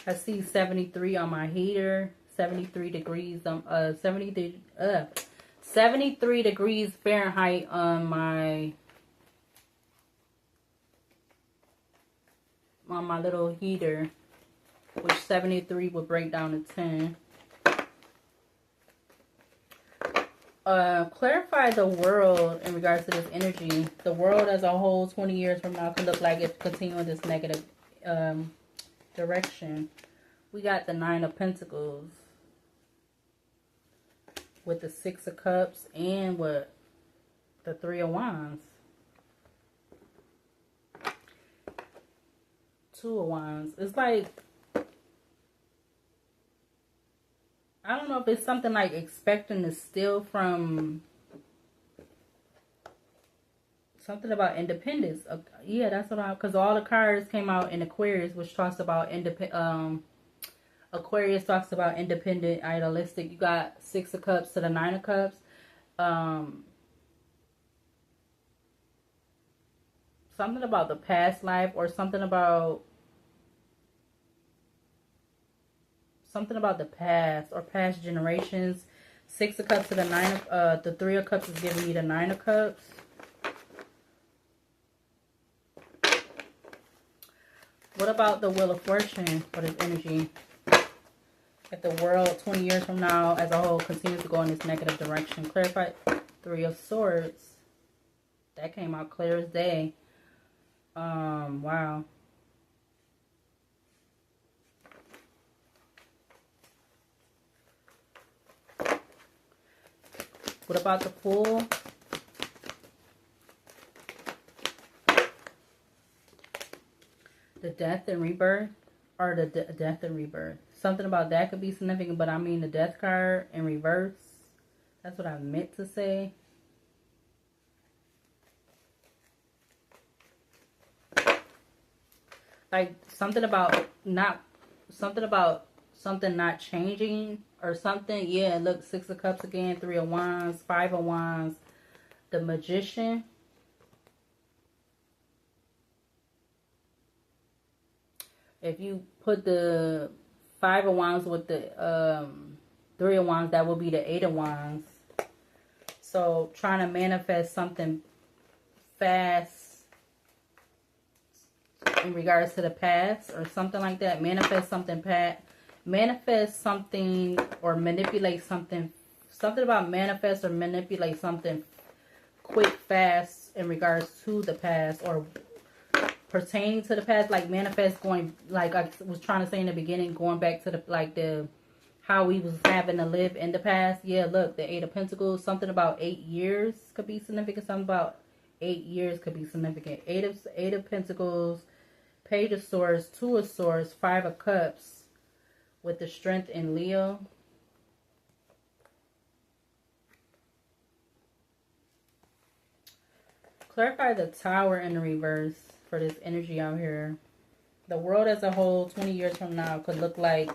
I see 73 on my heater. 73 degrees. 73 degrees Fahrenheit on my little heater, which 73 would break down to 10. Clarify the world in regards to this energy. The world as a whole 20 years from now could look like it's continuing this negative direction. We got the 9 of Pentacles with the 6 of Cups and with the 3 of Wands. 2 of Wands. It's like, I don't know if it's something like expecting to steal from, something about independence. Yeah, that's what because all the cards came out in Aquarius, which talks about Aquarius talks about independent, idealistic. You got 6 of Cups to the 9 of Cups. Something about the past life, or something about the past or past generations. 6 of Cups to the 9 of the 3 of Cups is giving me the 9 of Cups. What about the Wheel of Fortune for this energy? If the world 20 years from now as a whole continues to go in this negative direction. Clarify 3 of Swords. That came out clear as day. Wow. What about the Fool? The Death and Rebirth. or the death and rebirth. Something about that could be significant, but I mean the death card in reverse. That's what I meant to say. Like something about something not changing or something. Yeah, look, 6 of Cups again, 3 of Wands, 5 of Wands, the Magician. If you put the 5 of Wands with the 3 of Wands, that will be the 8 of Wands. So trying to manifest something fast in regards to the past or something like that. Manifest something or manipulate something. Something about manifest or manipulate something quick, fast in regards to the past or pertaining to the past. Like manifest going, like I was trying to say in the beginning, going back to the how we was having to live in the past. Yeah, look, the 8 of Pentacles. Something about 8 years could be significant. Something about 8 years could be significant. 8 of Pentacles, Page of Swords, 2 of Swords, 5 of Cups with the Strength in Leo. Clarify the Tower in the reverse for this energy out here. The world as a whole 20 years from now could look like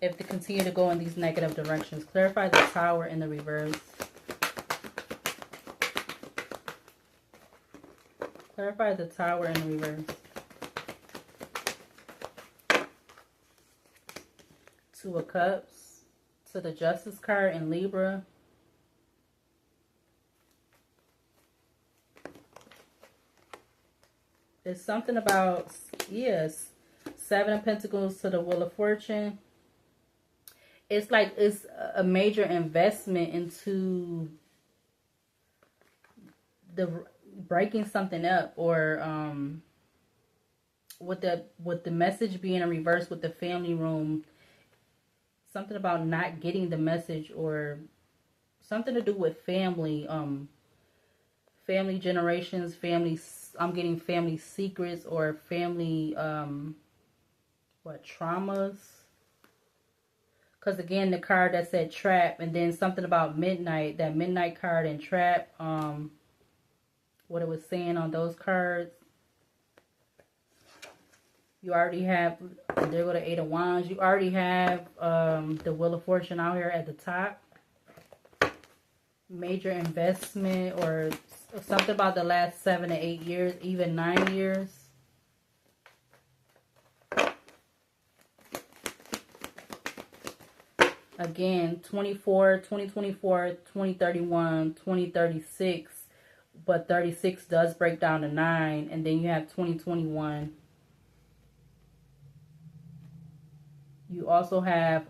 if they continue to go in these negative directions. Clarify the Tower in the reverse. Clarify the Tower in the reverse. 2 of Cups to the Justice card in Libra. It's something about, yes, 7 of Pentacles to the Wheel of Fortune. It's like it's a major investment into the breaking something up, or with the message being in reverse with the family room. Something about not getting the message, or something to do with family, family generations, I'm getting family secrets or family traumas. Because again, the card that said trap, and then something about midnight, that midnight card and trap, what it was saying on those cards. You already have, there go the 8 of Wands. You already have the Wheel of Fortune out here at the top. Major investment, or something about the last 7 to 8 years, even 9 years. Again, 2024, 2031, 2036. But 36 does break down to 9. And then you have 2021. You also have,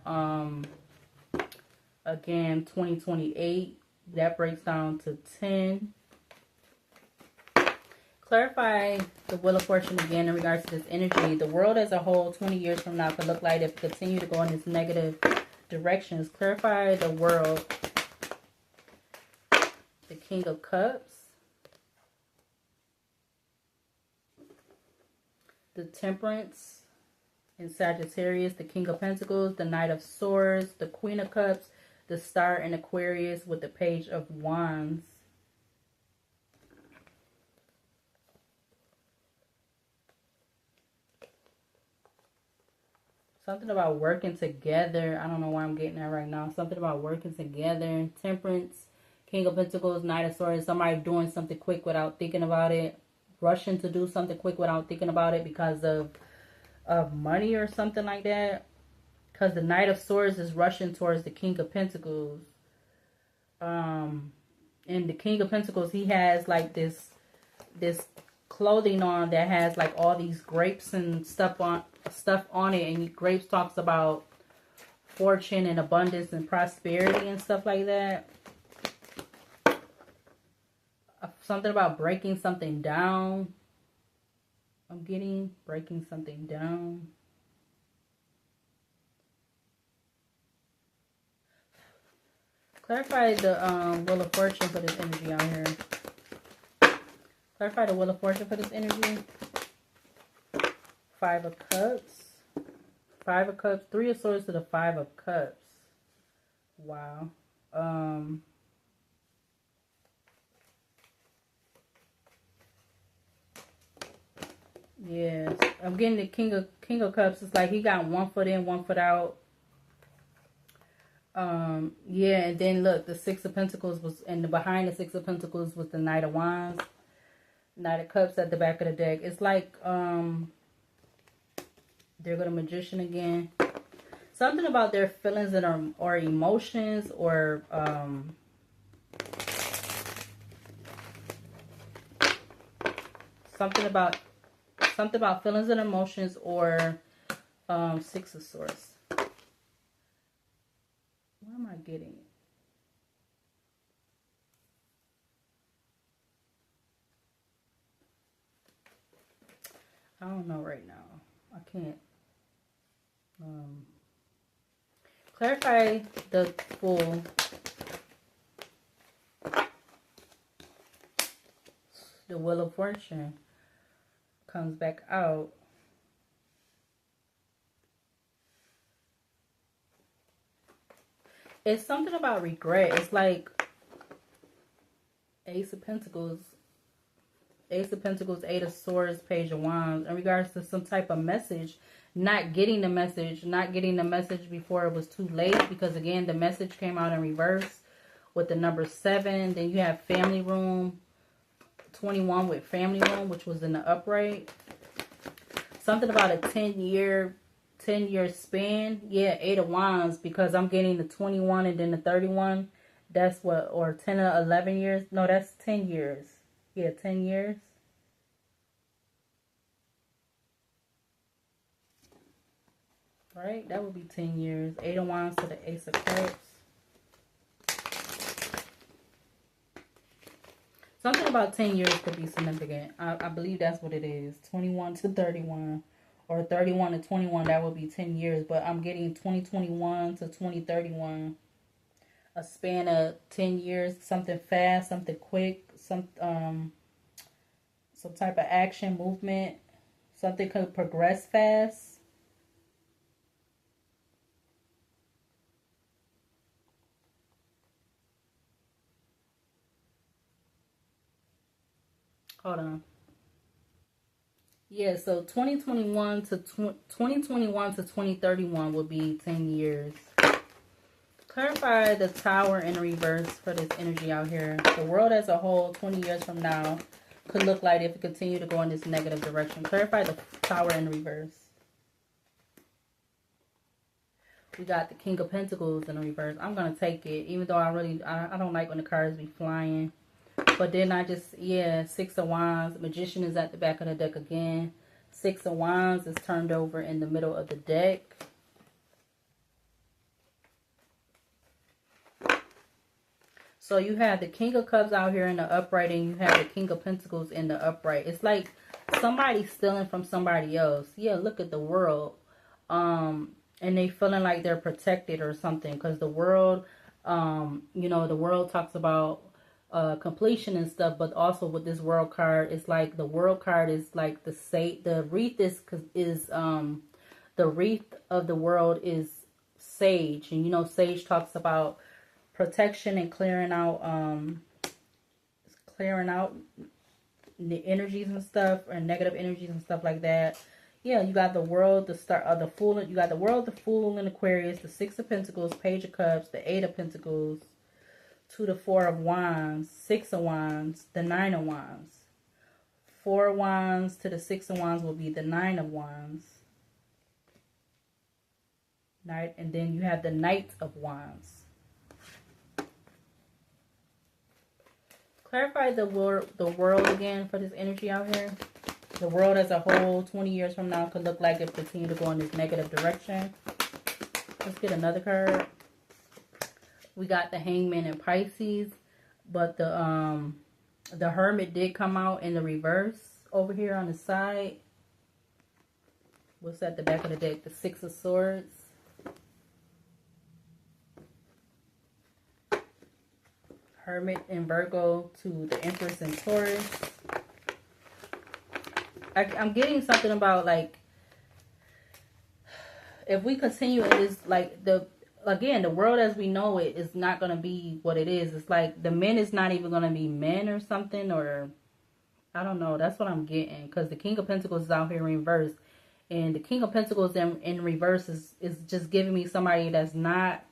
again, 2028. That breaks down to 10. Clarify the Wheel of Fortune again in regards to this energy. The world as a whole 20 years from now could look like if we continue to go in this negative directions. Clarify the world. The King of Cups. The Temperance in Sagittarius. The King of Pentacles. The Knight of Swords. The Queen of Cups. The Star in Aquarius with the Page of Wands. Something about working together. I don't know why I'm getting that right now. Something about working together. Temperance, King of Pentacles, Knight of Swords. Somebody doing something quick without thinking about it. Rushing to do something quick without thinking about it because of money or something like that. Because the Knight of Swords is rushing towards the King of Pentacles. And the King of Pentacles, he has like this clothing on that has like all these grapes and stuff on it, and grapes talks about fortune and abundance and prosperity and stuff like that. Something about breaking something down. I'm getting breaking something down. Clarify the Wheel of Fortune for this energy out here. Clarify the Wheel of Fortune for this energy. 5 of Cups. Five of Cups. Three of Swords to the Five of Cups. Wow. Yes. I'm getting the King of Cups. It's like he got one foot in, one foot out. Yeah, and then look, the Six of Pentacles was, and behind the Six of Pentacles was the Knight of Wands. Knight of Cups at the back of the deck. It's like, there go the Magician again. Something about their feelings that are, or emotions, or, something about feelings and emotions, or, Six of Swords. What am I getting? I don't know right now. I can't. Clarify the Fool. The Wheel of Fortune comes back out. It's something about regret. It's like Ace of Pentacles. Ace of Pentacles, Eight of Swords, Page of Wands. In regards to some type of message. Not getting the message. Not getting the message before it was too late. Because again, the message came out in reverse. With the number 7. Then you have Family Room. 21 with Family Room, which was in the upright. Something about a 10-year span. Yeah, Eight of Wands, because I'm getting the 21 and then the 31. That's what, or 10 or 11 years. No, that's 10 years. Yeah, 10 years. Right? That would be 10 years. Eight of Wands to the Ace of Cups. Something about 10 years could be significant. I believe that's what it is. 21 to 31. Or 31 to 21. That would be 10 years. But I'm getting 2021 to 2031. A span of 10 years. Something fast. Something quick. Some type of action, movement. Something could progress fast. Hold on. Yeah, so 2021 to 2031 will be 10 years. Clarify the Tower in reverse for this energy out here. The world as a whole, 20 years from now, could look like if it continue to go in this negative direction. Clarify the Tower in reverse. We got the King of Pentacles in reverse. I'm going to take it, even though I don't like when the cards be flying. But then I just, yeah, Six of Wands. Magician is at the back of the deck again. Six of Wands is turned over in the middle of the deck. So you have the King of Cups out here in the upright, and you have the King of Pentacles in the upright. It's like somebody's stealing from somebody else. Yeah, look at the World. And they feeling like they're protected or something. Because the World, you know, the World talks about completion and stuff. But also with this World card, it's like the World card is like the wreath the wreath of the World is sage. And you know, sage talks about protection and clearing out the energies and stuff, or negative energies and stuff like that. Yeah, you got the World, the Star, the Fool. You got the World, the Fool in Aquarius, the Six of Pentacles, Page of Cups, the Eight of Pentacles, to the Four of Wands, Six of Wands, the Nine of Wands. Four of Wands to the Six of Wands will be the Nine of Wands. Right, and then you have the Knight of Wands. Clarify the world again for this energy out here. The world as a whole, 20 years from now, could look like it continue to go in this negative direction. Let's get another card. We got the Hangman in Pisces, but the Hermit did come out in the reverse over here on the side. What's at the back of the deck? The Six of Swords. Hermit in Virgo to the Empress in Taurus. I'm getting something about like if we continue in this, like, again, the world as we know it is not going to be what it is. It's like the men is not even going to be men or something, or I don't know. That's what I'm getting, because the King of Pentacles is out here in reverse, and the King of Pentacles in reverse is just giving me somebody that's not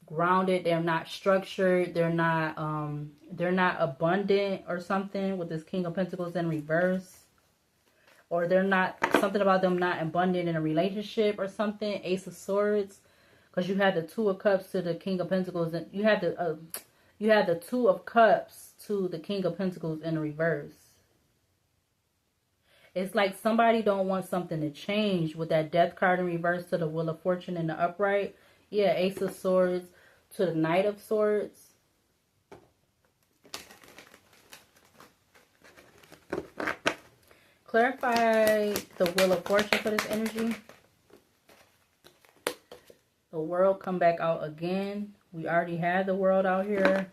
grounded. They're not structured. They're not abundant or something with this King of Pentacles in reverse. Or they're not, something about them not abundant in a relationship or something. Ace of Swords, because you had the Two of Cups to the King of Pentacles, and you had the Two of Cups to the King of Pentacles in reverse. It's like somebody don't want something to change with that Death card in reverse to the Wheel of Fortune in the upright. Yeah, Ace of Swords to the Knight of Swords. Clarify the Wheel of Fortune for this energy. The World come back out again. We already had the World out here.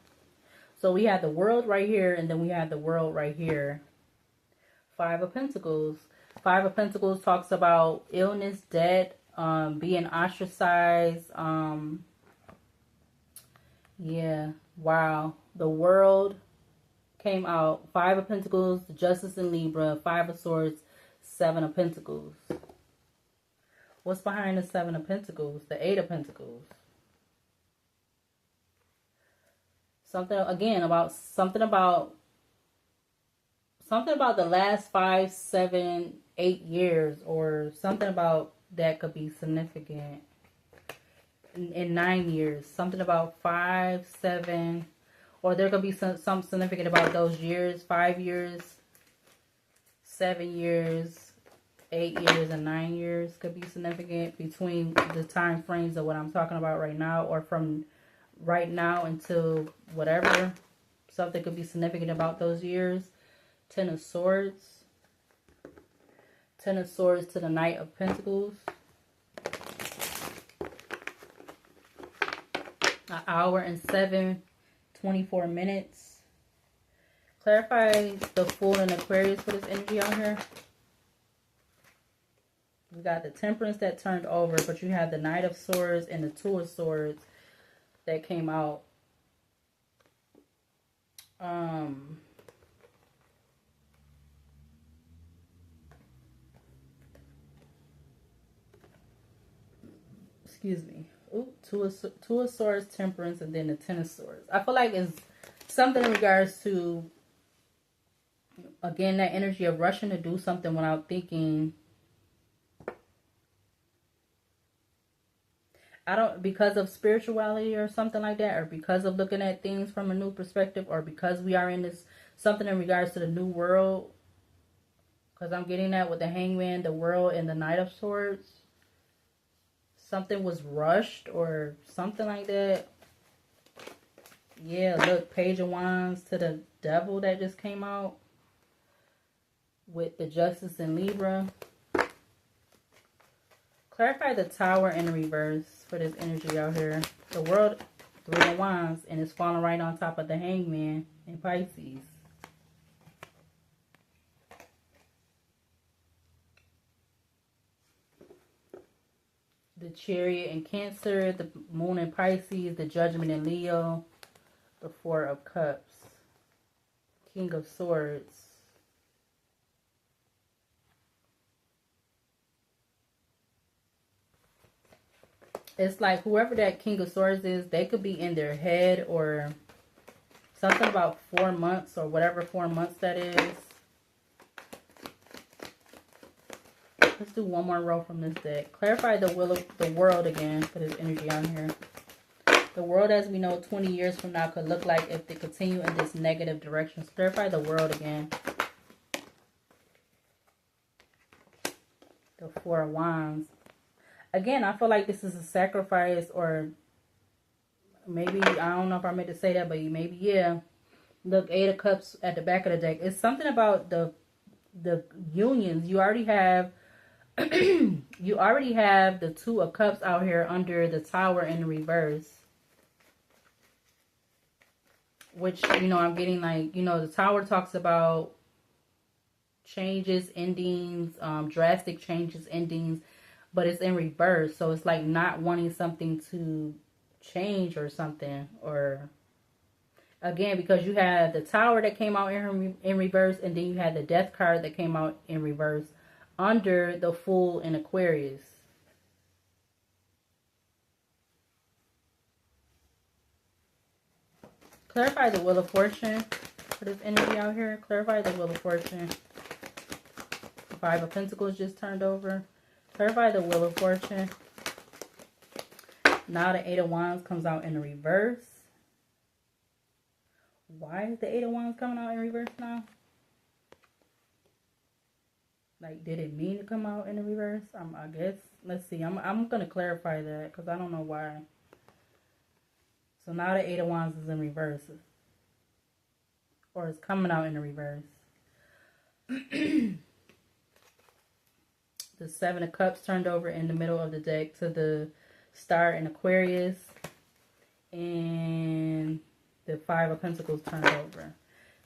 So we had the World right here, and then we had the World right here. Five of Pentacles. Five of Pentacles talks about illness, death, being ostracized. Yeah, wow. The World came out. Five of Pentacles, the Justice in Libra, Five of Swords, Seven of Pentacles. What's behind the Seven of Pentacles? The Eight of Pentacles. Something again about something about the last 5, 7, 8 years, or something about that could be significant. In 9 years, something about 5, 7. Or there could be some significant about those years. 5 years, 7 years, 8 years, and 9 years could be significant between the time frames of what I'm talking about right now, or from right now until whatever. Something could be significant about those years. Ten of Swords. Ten of Swords to the Knight of Pentacles. An hour and 7:24 minutes. Clarify the Fool in Aquarius for this energy out here. We got the Temperance that turned over, but you have the Knight of Swords and the Two of Swords that came out. Excuse me. Ooh, two of Swords, Temperance, and then the Ten of Swords. I feel like it's something in regards to, again, that energy of rushing to do something without thinking. Because of spirituality or something like that, or because of looking at things from a new perspective, or because we are in this, something in regards to the new world. Because I'm getting that with the Hangman, the World, and the Knight of Swords. Something was rushed or something like that. Yeah, look, Page of Wands to the Devil that just came out. With the Justice in Libra. Clarify the Tower in reverse for this energy out here. The World, Three of Wands, and it's falling right on top of the Hangman in Pisces. The Chariot in Cancer, the Moon in Pisces, the Judgment in Leo, the Four of Cups, King of Swords. It's like whoever that King of Swords is, they could be in their head, or something about 4 months, or whatever 4 months that is. Let's do one more row from this deck. Clarify the World again for this energy on here. The world as we know 20 years from now could look like if they continue in this negative direction. Clarify the World again. The Four of Wands. Again, I feel like this is a sacrifice, or maybe, I don't know if I meant to say that, but maybe, yeah. Look, Eight of Cups at the back of the deck. It's something about the unions. You already have the Two of Cups out here under the Tower in reverse. Which, you know, I'm getting like, you know, the Tower talks about changes, endings, drastic changes, endings. but it's in reverse. So it's like not wanting something to change or something. Or again, because you had the Tower that came out in reverse, and then you had the Death card that came out in reverse under the Fool in Aquarius. Clarify the Wheel of Fortune for this energy out here. Clarify the Wheel of Fortune. Five of Pentacles just turned over. Clarify the Wheel of Fortune. Now the Eight of Wands comes out in the reverse. Why is the Eight of Wands coming out in reverse now? Like, did it mean to come out in the reverse? I guess. Let's see. I'm going to clarify that because I don't know why. So now the Eight of Wands is in reverse. Or it's coming out in the reverse. The Seven of Cups turned over in the middle of the deck to the Star in Aquarius. And the Five of Pentacles turned over.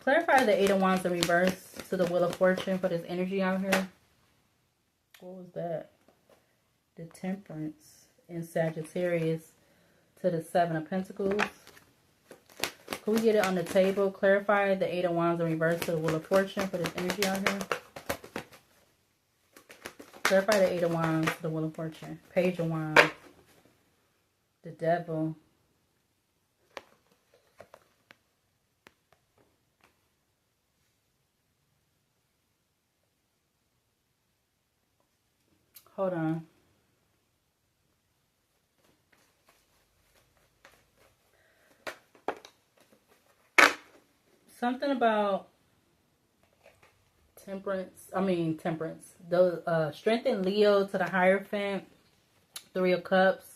Clarify the Eight of Wands in reverse to the Wheel of Fortune for this energy out here. What was that? The Temperance in Sagittarius to the Seven of Pentacles. Can we get it on the table? Clarify the Eight of Wands in reverse to the Wheel of Fortune for this energy out here. Clarify the Eight of Wands to the Wheel of Fortune. Page of Wands. The Devil. Hold on. Something about temperance. The Strength in Leo to the Hierophant. Three of Cups.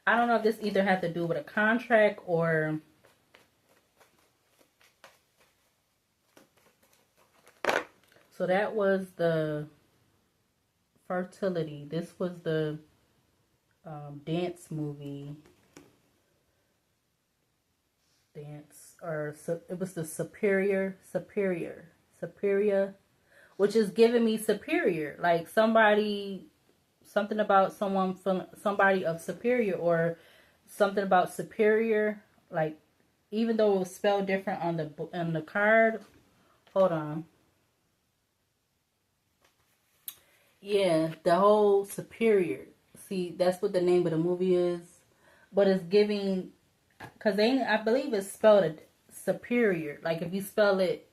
I don't know if this either has to do with a contract or... So that was the fertility. This was the dance movie. It was the superior, which is giving me superior. Like somebody of superior, or something about superior. Like, even though it was spelled different on the card. Hold on. Yeah, the whole superior. See, that's what the name of the movie is. But it's giving, because I believe it's spelled superior. Like if you spell it,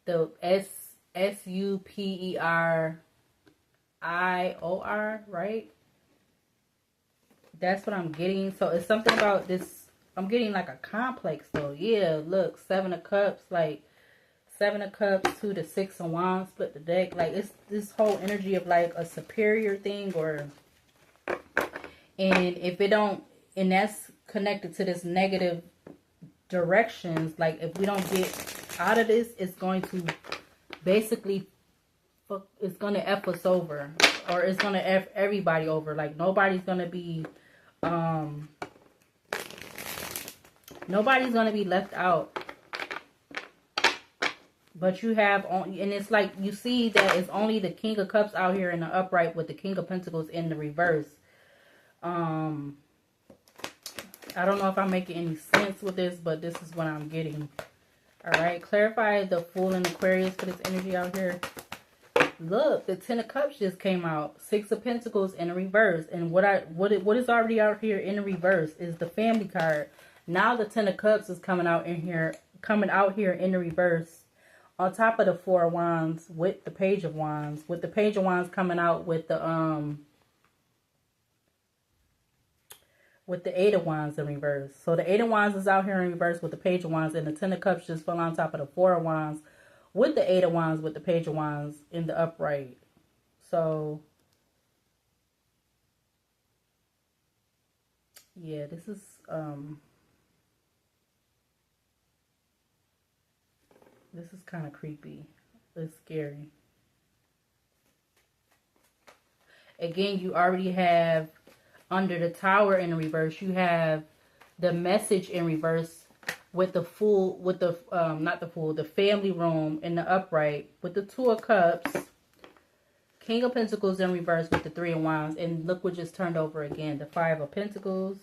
the SUPERIOR, right? That's what I'm getting. So it's something about this. I'm getting like a complex though. Yeah, look, Seven of Cups, like Seven of Cups to the Six of Wands, split the deck. Like, it's this whole energy of like a superior thing, and if it don't, and that's connected to this negative directions. Like, if we don't get out of this, it's going to basically, it's going to F us over, or it's going to F everybody over. Like, nobody's going to be left out. But you have, and it's like, you see that it's only the King of Cups out here in the upright with the King of Pentacles in the reverse. I don't know if I'm making any sense with this, but this is what I'm getting. Alright, clarify the Fool in Aquarius for this energy out here. Look, the Ten of Cups just came out. Six of Pentacles in the reverse. And what is already out here in the reverse is the Family card. Now the Ten of Cups is coming out here in the reverse. On top of the Four of Wands with the Page of Wands. With the Page of Wands coming out with the Eight of Wands in reverse. So the Eight of Wands is out here in reverse with the Page of Wands. And the Ten of Cups just fell on top of the Four of Wands with the Eight of Wands with the Page of Wands in the upright. So, yeah, this is... This is kind of creepy. It's scary. Again, you already have, under the Tower in reverse, you have the Message in reverse with the Fool, with the, not the Fool, the Family Room in the upright, with the Two of Cups, King of Pentacles in reverse with the Three of Wands, and look what just turned over again, the Five of Pentacles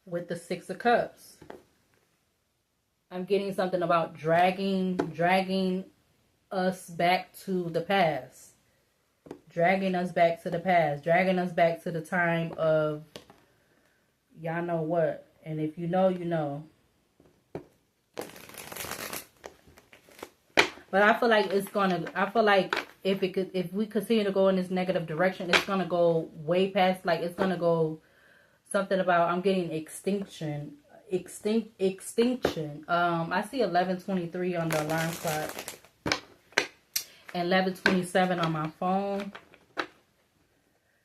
with the Six of Cups. I'm getting something about dragging us back to the past. Dragging us back to the past. Dragging us back to the time of y'all know what. And if you know, you know. But I feel like it's gonna, I feel like if we continue to go in this negative direction, it's gonna go way past, like it's gonna go something about, I'm getting extinction. I see 11:23 on the alarm clock. And 11:27 on my phone.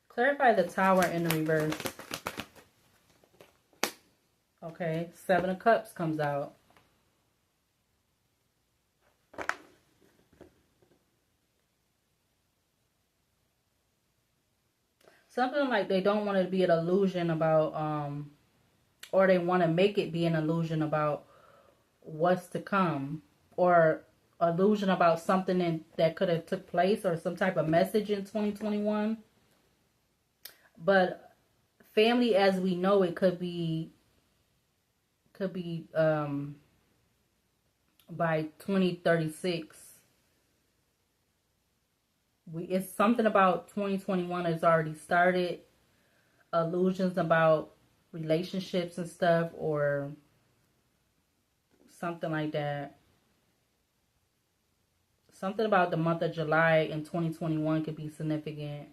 Clarify the Tower in the reverse. Okay, Seven of Cups comes out. Something like they don't want it to be an illusion about, or they want to make it be an illusion about what's to come, or illusion about something that could have took place, or some type of message in 2021. But family as we know it could be by 2036. It's something about 2021 has already started. Illusions about relationships and stuff, or something like that. Something about the month of July in 2021 could be significant.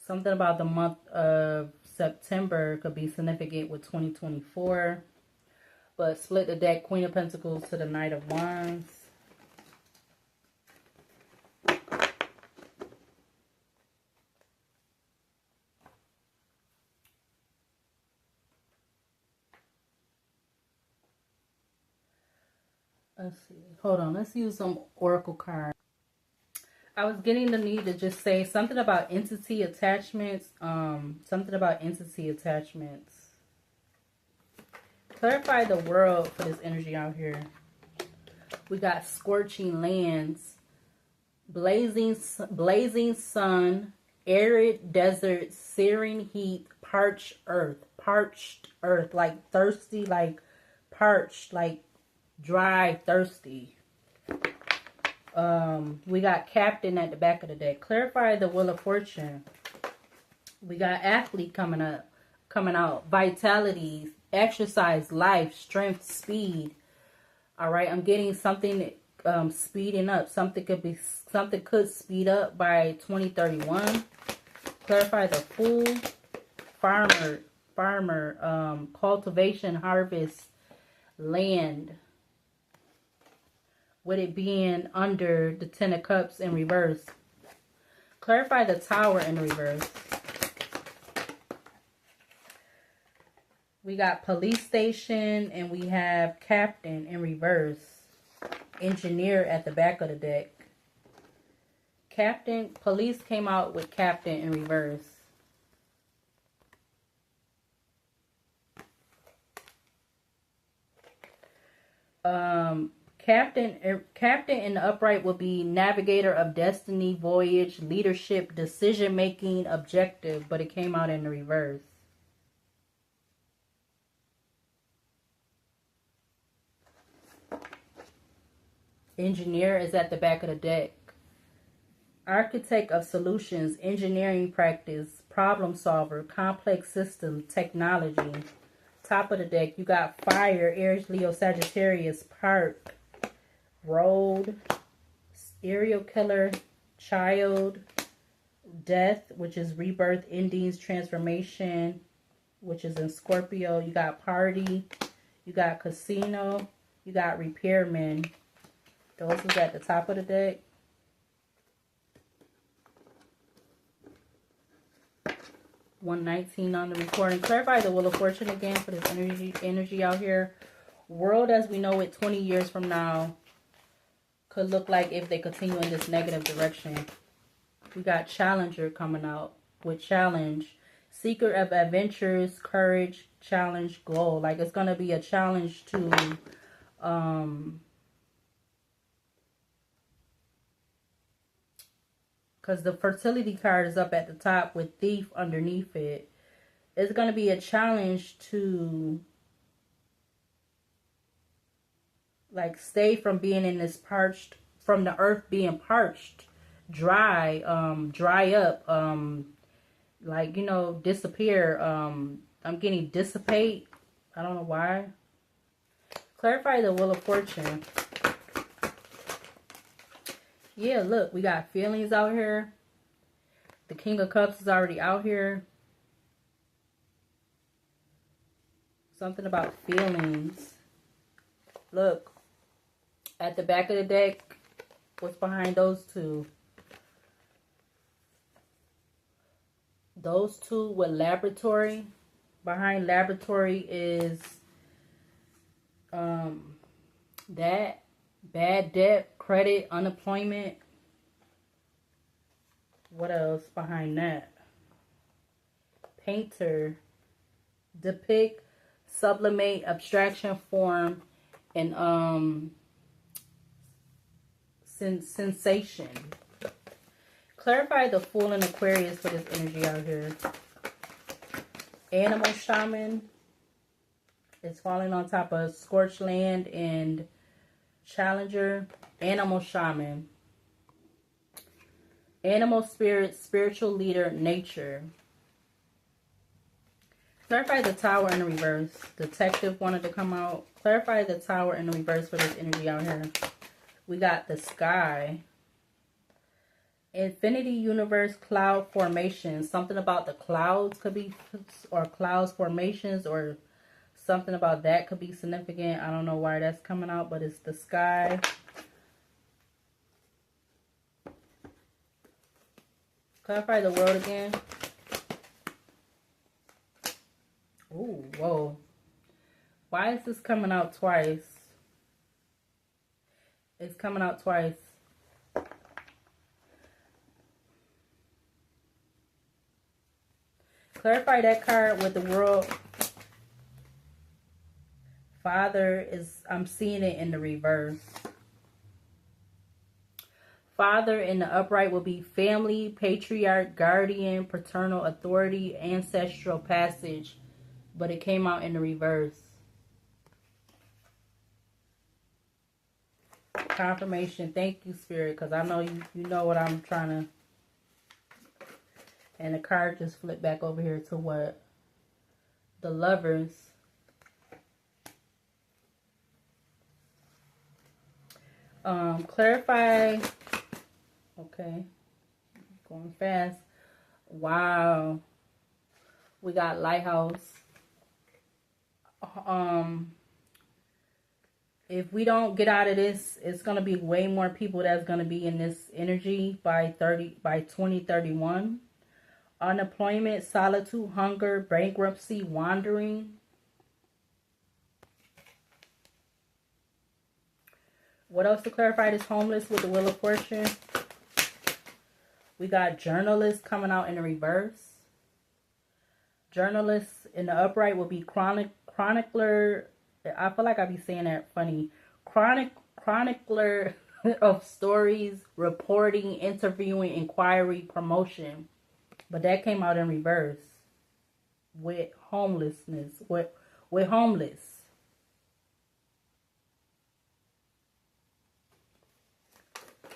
Something about the month of September could be significant with 2024. But split the deck, Queen of Pentacles to the Knight of Wands. Let's see. Hold on. Let's use some oracle cards. I was getting the need to just say something about entity attachments. Something about entity attachments. Clarify the world for this energy out here. We got scorching lands, blazing sun, arid desert, searing heat, parched earth, like thirsty, like parched, like dry, thirsty. We got Captain at the back of the deck. Clarify the Wheel of Fortune. We got Athlete coming out. Vitality, exercise, life, strength, speed. All right, I'm getting something speeding up. Something could speed up by 2031. Clarify the Fool, farmer, cultivation, harvest, land. With it being under the Ten of Cups in reverse. Clarify the Tower in reverse. We got police station and we have Captain in reverse. Engineer at the back of the deck. Police came out with Captain in reverse. Captain in the upright will be navigator of destiny, voyage, leadership, decision making, objective, but it came out in the reverse. Engineer is at the back of the deck. Architect of solutions, engineering practice, problem solver, complex system, technology. Top of the deck, you got fire, Aries, Leo, Sagittarius, park, road, serial killer, child, death, which is rebirth, endings, transformation, which is in Scorpio. You got party, you got casino, you got repairman. Those was at the top of the deck. $119 on the recording. Clarify the Wheel of Fortune again for this energy out here. World as we know it 20 years from now could look like if they continue in this negative direction. We got Challenger coming out with challenge, Seeker of adventures, courage, challenge, goal. Like it's going to be a challenge to because the fertility card is up at the top with thief underneath it. It's going to be a challenge to like stay from being in this parched, from the earth being parched, dry up, like, you know, disappear. I'm getting dissipate. I don't know why. Clarify the Wheel of Fortune. Yeah, look, we got feelings out here. The King of Cups is already out here. Something about feelings. Look, at the back of the deck, what's behind those two? Those two with laboratory. Behind laboratory is that bad debt, credit, unemployment. What else behind that? Painter. Depict, sublimate, abstraction, form, and sensation. Clarify the Fool in Aquarius for this energy out here. Animal Shaman is falling on top of Scorched Land and Challenger. Animal Shaman. Animal Spirit, Spiritual Leader, Nature. Clarify the Tower in the reverse. Detective wanted to come out. Clarify the Tower in the reverse for this energy out here. We got the Sky. Infinity Universe, Cloud Formation. Something about the clouds could be, or clouds formations, or something about that could be significant. I don't know why that's coming out, but it's the Sky. Clarify the World again. Ooh, whoa. Why is this coming out twice? It's coming out twice. Clarify that card with the World. Father is, I'm seeing it in the reverse. Father in the upright will be family, patriarch, guardian, paternal authority, ancestral passage. But it came out in the reverse. Confirmation. Thank you, Spirit, because I know you know what I'm trying to. And the card just flipped back over here to what? The Lovers. Clarify. Okay. Going fast. Wow. We got Lighthouse. If we don't get out of this, it's going to be way more people that's going to be in this energy by 2031. Unemployment, solitude, hunger, bankruptcy, wandering. What else to clarify this homeless with the Wheel of Fortune? We got journalists coming out in the reverse. Journalists in the upright will be chronicler. I feel like I be saying that funny. Chronicler of stories, reporting, interviewing, inquiry, promotion. But that came out in reverse. With homelessness. With homeless.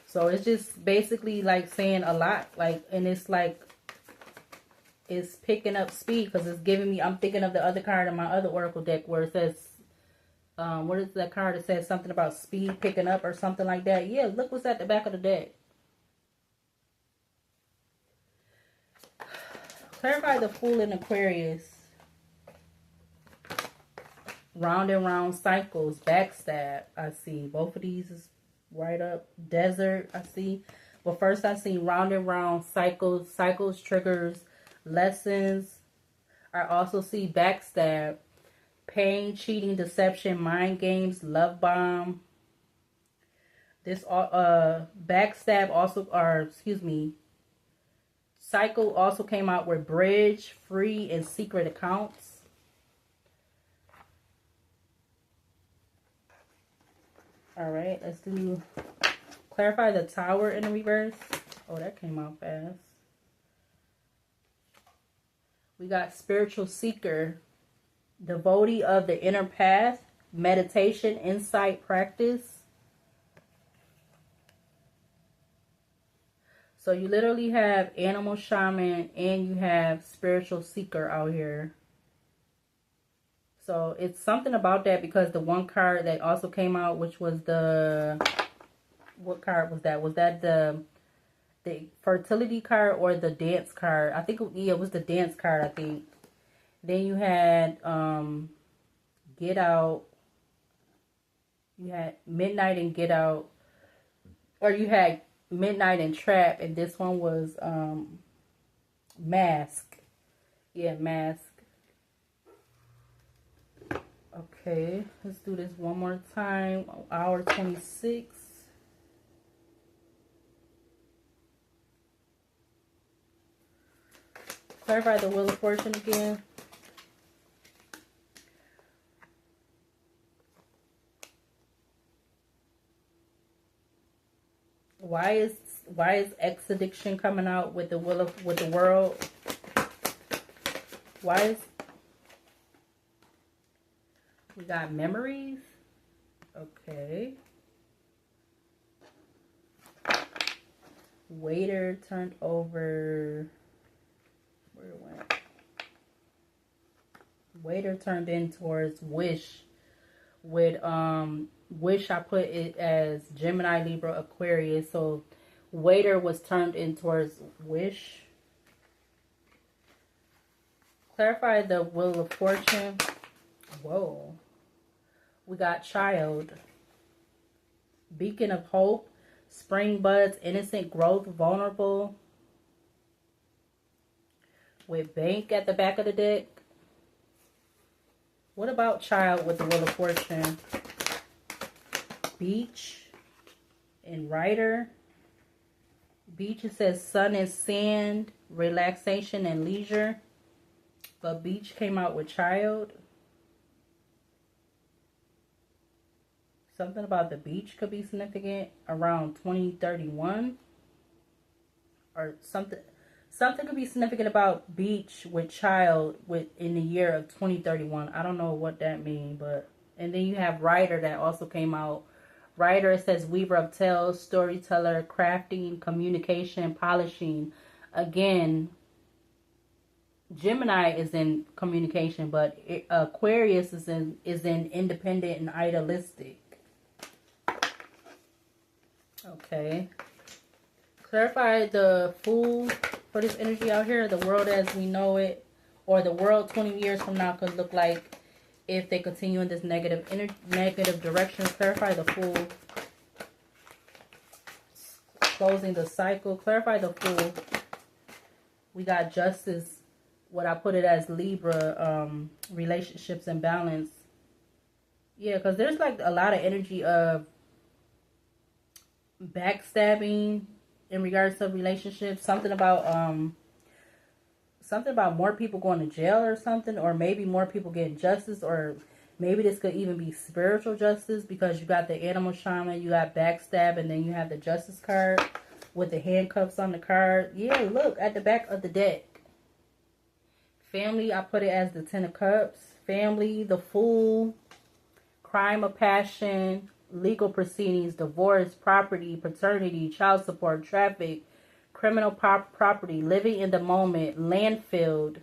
So it's just basically like saying a lot. Like, and it's like, it's picking up speed because it's giving me, I'm thinking of the other card in my other Oracle deck where it says, what is that card that says something about speed picking up or something like that? Yeah, look what's at the back of the deck. Clarify the Fool in Aquarius. Round and round cycles, backstab, I see. Both of these is right up. Desert, I see. But first I see round and round cycles. Cycles, triggers, lessons. I also see backstab. Pain, cheating, deception, mind games, love bomb. This backstab also, or excuse me, Cycle also came out with bridge, free, and secret accounts. All right, let's do clarify the Tower in the reverse. Oh, that came out fast. We got spiritual seeker, devotee of the inner path, meditation, insight, practice. So you literally have animal shaman and you have spiritual seeker out here. So it's something about that, because the one card that also came out, which was the, what card was that? Was that the fertility card or the dance card? I think it was the dance card, I think. Then you had Get Out. You had Midnight and Get Out. Or you had Midnight and Trap, and this one was Mask. Yeah, Mask. Okay, let's do this one more time. Hour 26. Clarify the Wheel of Fortune again. Why is X Addiction coming out with the World? Why is we got Memories? Okay. Waiter turned over. Where it went? Waiter turned in towards Wish. With Wish, I put it as Gemini, Libra, Aquarius. So Waiter was turned in towards Wish. Clarify the Wheel of Fortune. Whoa. We got Child, Beacon of Hope, Spring Buds, Innocent Growth, Vulnerable. With Bank at the back of the deck. What about Child with the Wheel of Fortune? Beach and Rider. Beach, it says sun and sand, relaxation and leisure. But Beach came out with Child. Something about the beach could be significant around 2031. Or something could be significant about Beach with Child in the year of 2031. I don't know what that means, but and then you have Rider that also came out. Rider, it says Weaver of Tales, storyteller, crafting, communication, polishing. Again, Gemini is in communication, but Aquarius is in independent and idealistic. Okay. Clarify the Fool for this energy out here. The world as we know it, or the world 20 years from now could look like if they continue in this negative direction. Clarify the Fool. Closing the cycle. Clarify the Fool. We got Justice. What I put it as Libra, relationships and balance. Yeah, because there's like a lot of energy of backstabbing in regards to relationships. Something about more people going to jail or something, or maybe more people getting justice, or maybe this could even be spiritual justice, because you got the animal shaman, you got backstab, and then you have the justice card with the handcuffs on the card. Yeah, look at the back of the deck. Family, I put it as the 10 of Cups. Family, the Fool, crime of passion, legal proceedings, divorce, property, paternity, child support, traffic, criminal property, living in the moment, landfill,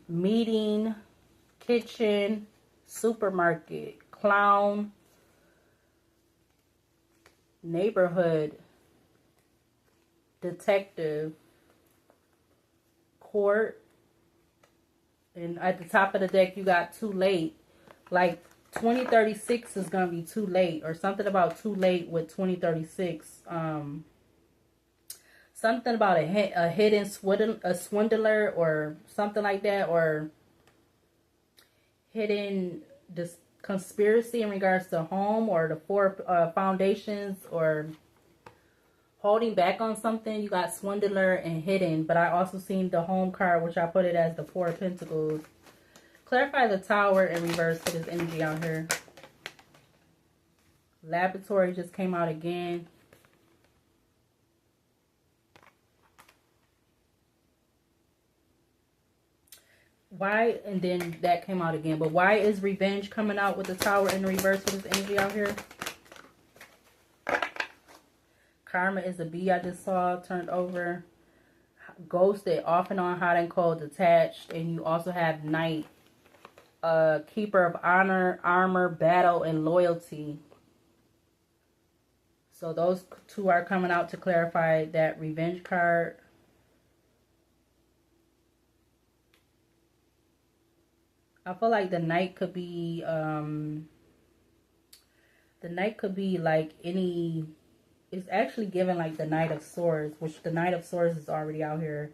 meeting, kitchen, supermarket, clown, neighborhood, detective, court, and at the top of the deck you got too late. Like 2036 is gonna be too late, or something about too late with 2036. Something about a hidden swindler or something like that, or hidden this conspiracy in regards to home or the four foundations or holding back on something. You got swindler and hidden, but I also seen the home card, which I put it as the Four of Pentacles. Clarify the Tower in reverse for this energy out here. Laboratory just came out again. Why, and then that came out again, but why is revenge coming out with the Tower in reverse for this energy out here? Karma is a bee I just saw turned over. Ghosted, off and on, hot and cold, detached. And you also have Knight. Keeper of honor, armor, battle, and loyalty. So those two are coming out to clarify that revenge card. I feel like the Knight could be like any, it's actually given like the Knight of Swords, which the Knight of Swords is already out here.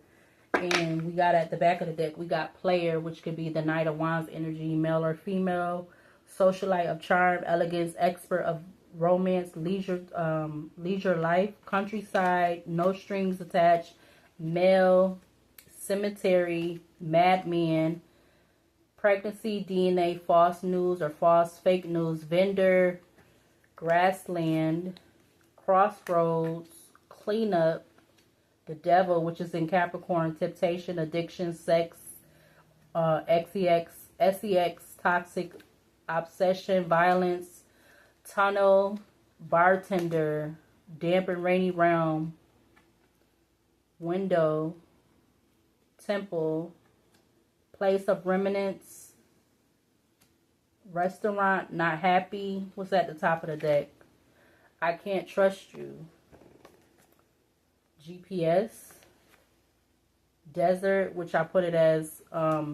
And we got at the back of the deck, we got player, which could be the Knight of Wands energy, male or female, socialite of charm, elegance, expert of romance, leisure life, countryside, no strings attached, male, cemetery, madman, pregnancy, DNA, false news or false fake news, vendor, grassland, crossroads, cleanup, the devil, which is in Capricorn, temptation, addiction, sex, sex, toxic, obsession, violence, tunnel, bartender, damp and rainy realm, window, temple, place of remnants, restaurant, not happy. What's at the top of the deck? I can't trust you. GPS, desert, which I put it as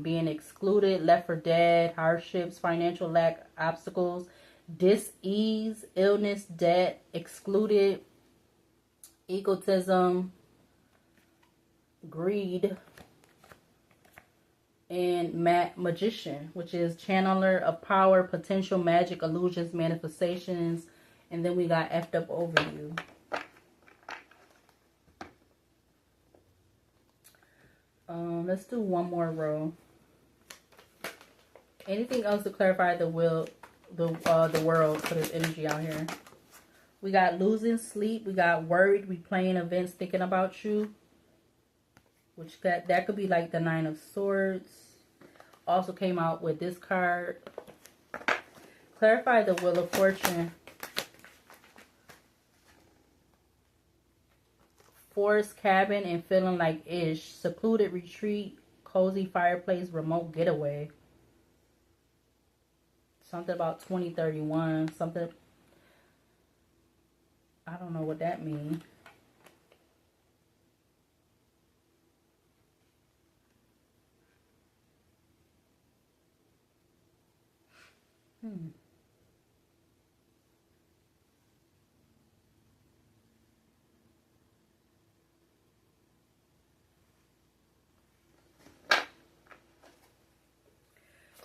being excluded, left for dead, hardships, financial lack, obstacles, dis-ease, illness, debt, excluded, egotism, greed, and magician, which is channeler of power, potential, magic, illusions, manifestations, and then we got effed up over you. Let's do one more row. Anything else to clarify the world for this energy out here? We got losing sleep. We got worried, replaying events, thinking about you. Which that could be like the Nine of Swords. Also came out with this card. Clarify the Wheel of Fortune. Forest cabin and feeling like ish. Secluded retreat, cozy fireplace, remote getaway. Something about 2031. Something. I don't know what that means.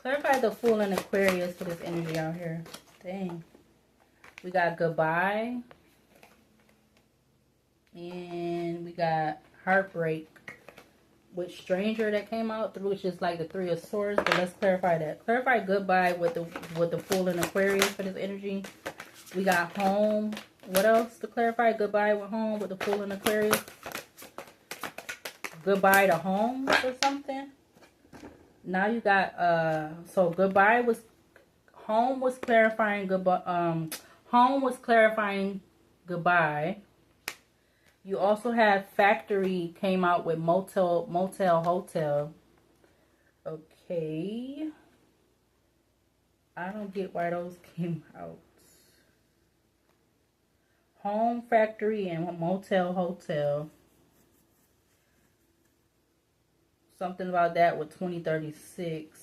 Clarify the Fool in Aquarius for this energy out here. Dang. We got goodbye. And we got heartbreak. With stranger that came out through, which is like the Three of Swords. But let's clarify that. Clarify goodbye with the Fool in Aquarius for this energy. We got home. What else to clarify? Goodbye with home with the Fool in Aquarius. Goodbye to home or something. Now you got so goodbye was home was clarifying goodbye. Home was clarifying goodbye. You also have factory came out with motel, hotel. Okay. I don't get why those came out. Home, factory, and motel, hotel. Something about that with 2036.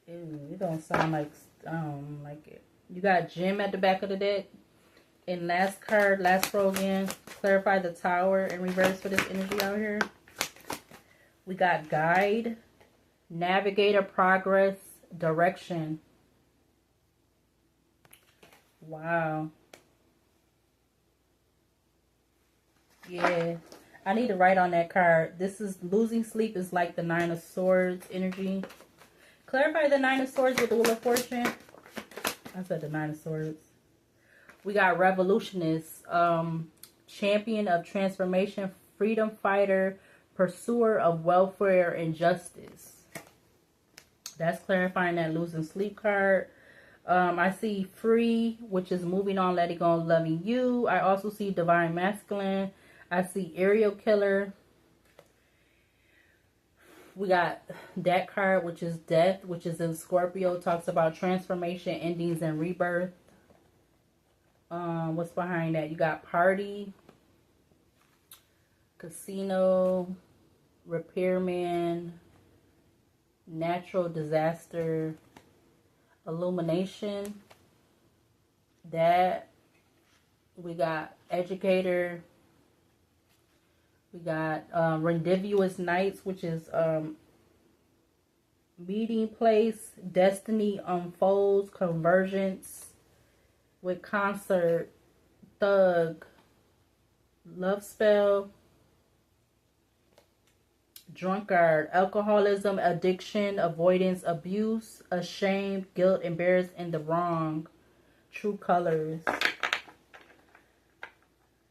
Ew, it don't sound like, I don't like it. You got gem at the back of the deck. And last card, last row again. Clarify the Tower in reverse for this energy out here. We got guide, navigator, progress, direction. Wow. Yeah. I need to write on that card. This is losing sleep is like the Nine of Swords energy. Clarify the Nine of Swords with the Wheel of Fortune. I said the Nine of Swords. We got revolutionist, champion of transformation, freedom fighter, pursuer of welfare and justice. That's clarifying that losing sleep card. I see free, which is moving on, letting go, loving you. I also see divine masculine. I see aerial killer. We got that card, which is death, which is in Scorpio. Talks about transformation, endings, and rebirth. What's behind that? You got party, casino, repairman, natural disaster, illumination. That we got educator. We got rendezvous nights, which is meeting place, destiny unfolds, convergence with concert, thug, love spell, drunkard, alcoholism, addiction, avoidance, abuse, ashamed, guilt, embarrassed, and the wrong, true colors.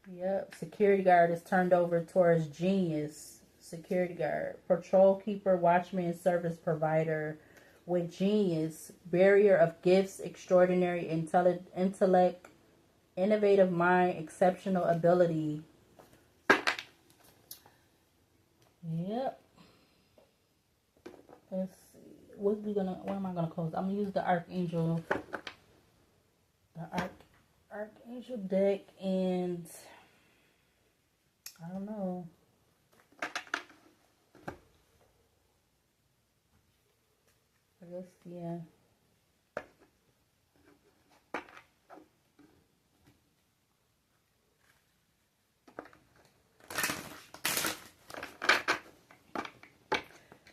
Yep, security guard is turned over towards genius. Security guard, patrol keeper, watchman, service provider with genius, barrier of gifts, extraordinary intellect, innovative mind, exceptional ability. Yep. Let's see. What am I gonna close? I'm gonna use the Archangel, Archangel deck, and I don't know. I guess, yeah.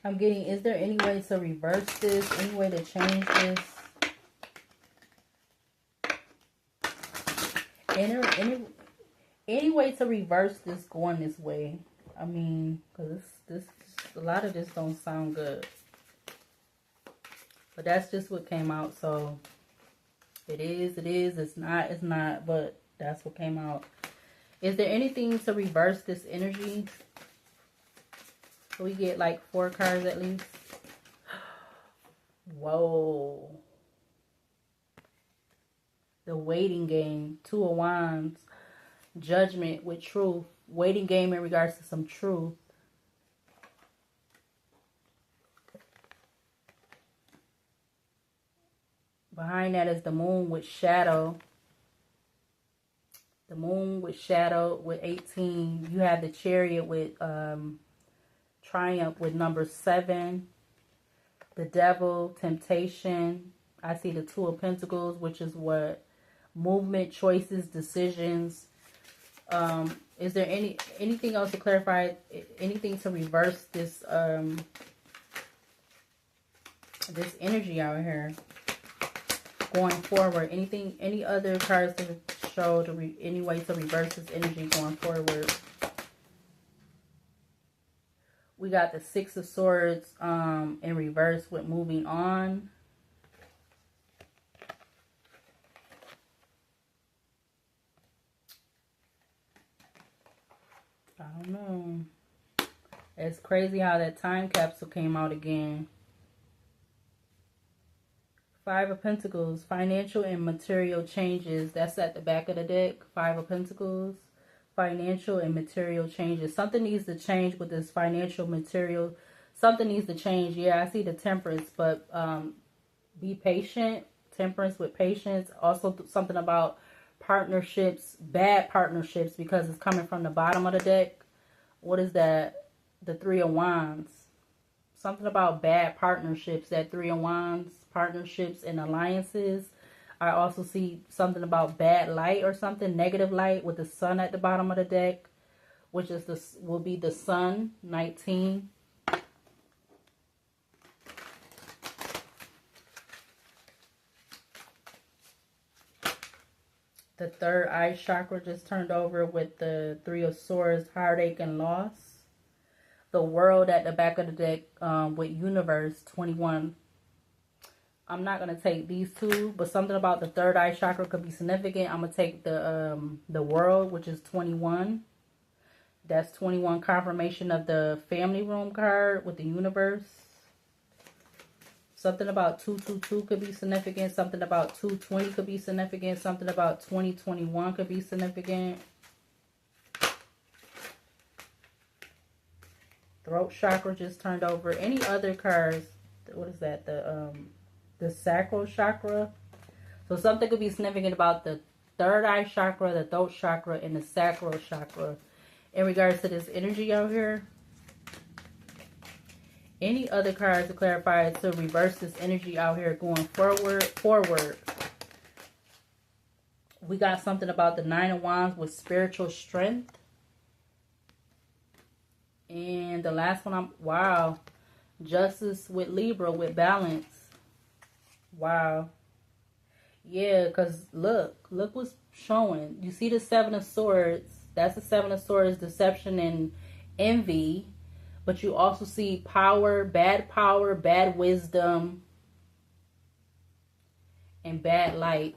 I'm getting, is there any way to reverse this? Any way to change this? Any way to reverse this going this way? I mean, because this a lot of this don't sound good. But that's just what came out. So it is, it's not, but that's what came out. Is there anything to reverse this energy? So we get like 4 cards at least. Whoa. The waiting game. 2 of Wands. Judgment with truth. Waiting game in regards to some truth. Behind that is the moon with shadow. The moon with shadow with 18. You have the chariot with triumph with number 7. The devil, temptation. I see the 2 of Pentacles, which is what? Movement, choices, decisions. Is there anything else to clarify? Anything to reverse this this energy out here going forward? Anything? Any other cards to show any way to reverse this energy going forward? We got the 6 of Swords in reverse with moving on. I don't know. It's crazy how that time capsule came out again. 5 of Pentacles, financial and material changes. That's at the back of the deck. 5 of Pentacles, financial and material changes. Something needs to change with this financial material. Something needs to change. Yeah, I see the Temperance, but be patient. Temperance with patience. Also something about partnerships, bad partnerships, because it's coming from the bottom of the deck. What is that? The 3 of Wands. Something about bad partnerships. That 3 of Wands, partnerships and alliances. I also see something about bad light or something, negative light with the sun at the bottom of the deck, which is will be the sun, 19. The third eye chakra just turned over with the Three of Swords, heartache and loss. The World at the back of the deck with Universe, 21. I'm not going to take these two, but something about the third eye chakra could be significant. I'm going to take the World, which is 21. That's 21, confirmation of the family room card with the Universe. Something about 222 could be significant. Something about 220 could be significant. Something about 2021 could be significant. Throat chakra just turned over. Any other cards? What is that? The sacral chakra. So something could be significant about the third eye chakra, the throat chakra, and the sacral chakra in regards to this energy out here. Any other cards to clarify to reverse this energy out here going forward. We got something about the Nine of Wands with spiritual strength. And the last one, wow. Justice with Libra with balance. Wow. Yeah, because look what's showing. You see the Seven of Swords. That's the Seven of Swords, deception and envy. But you also see power, bad wisdom, and bad light.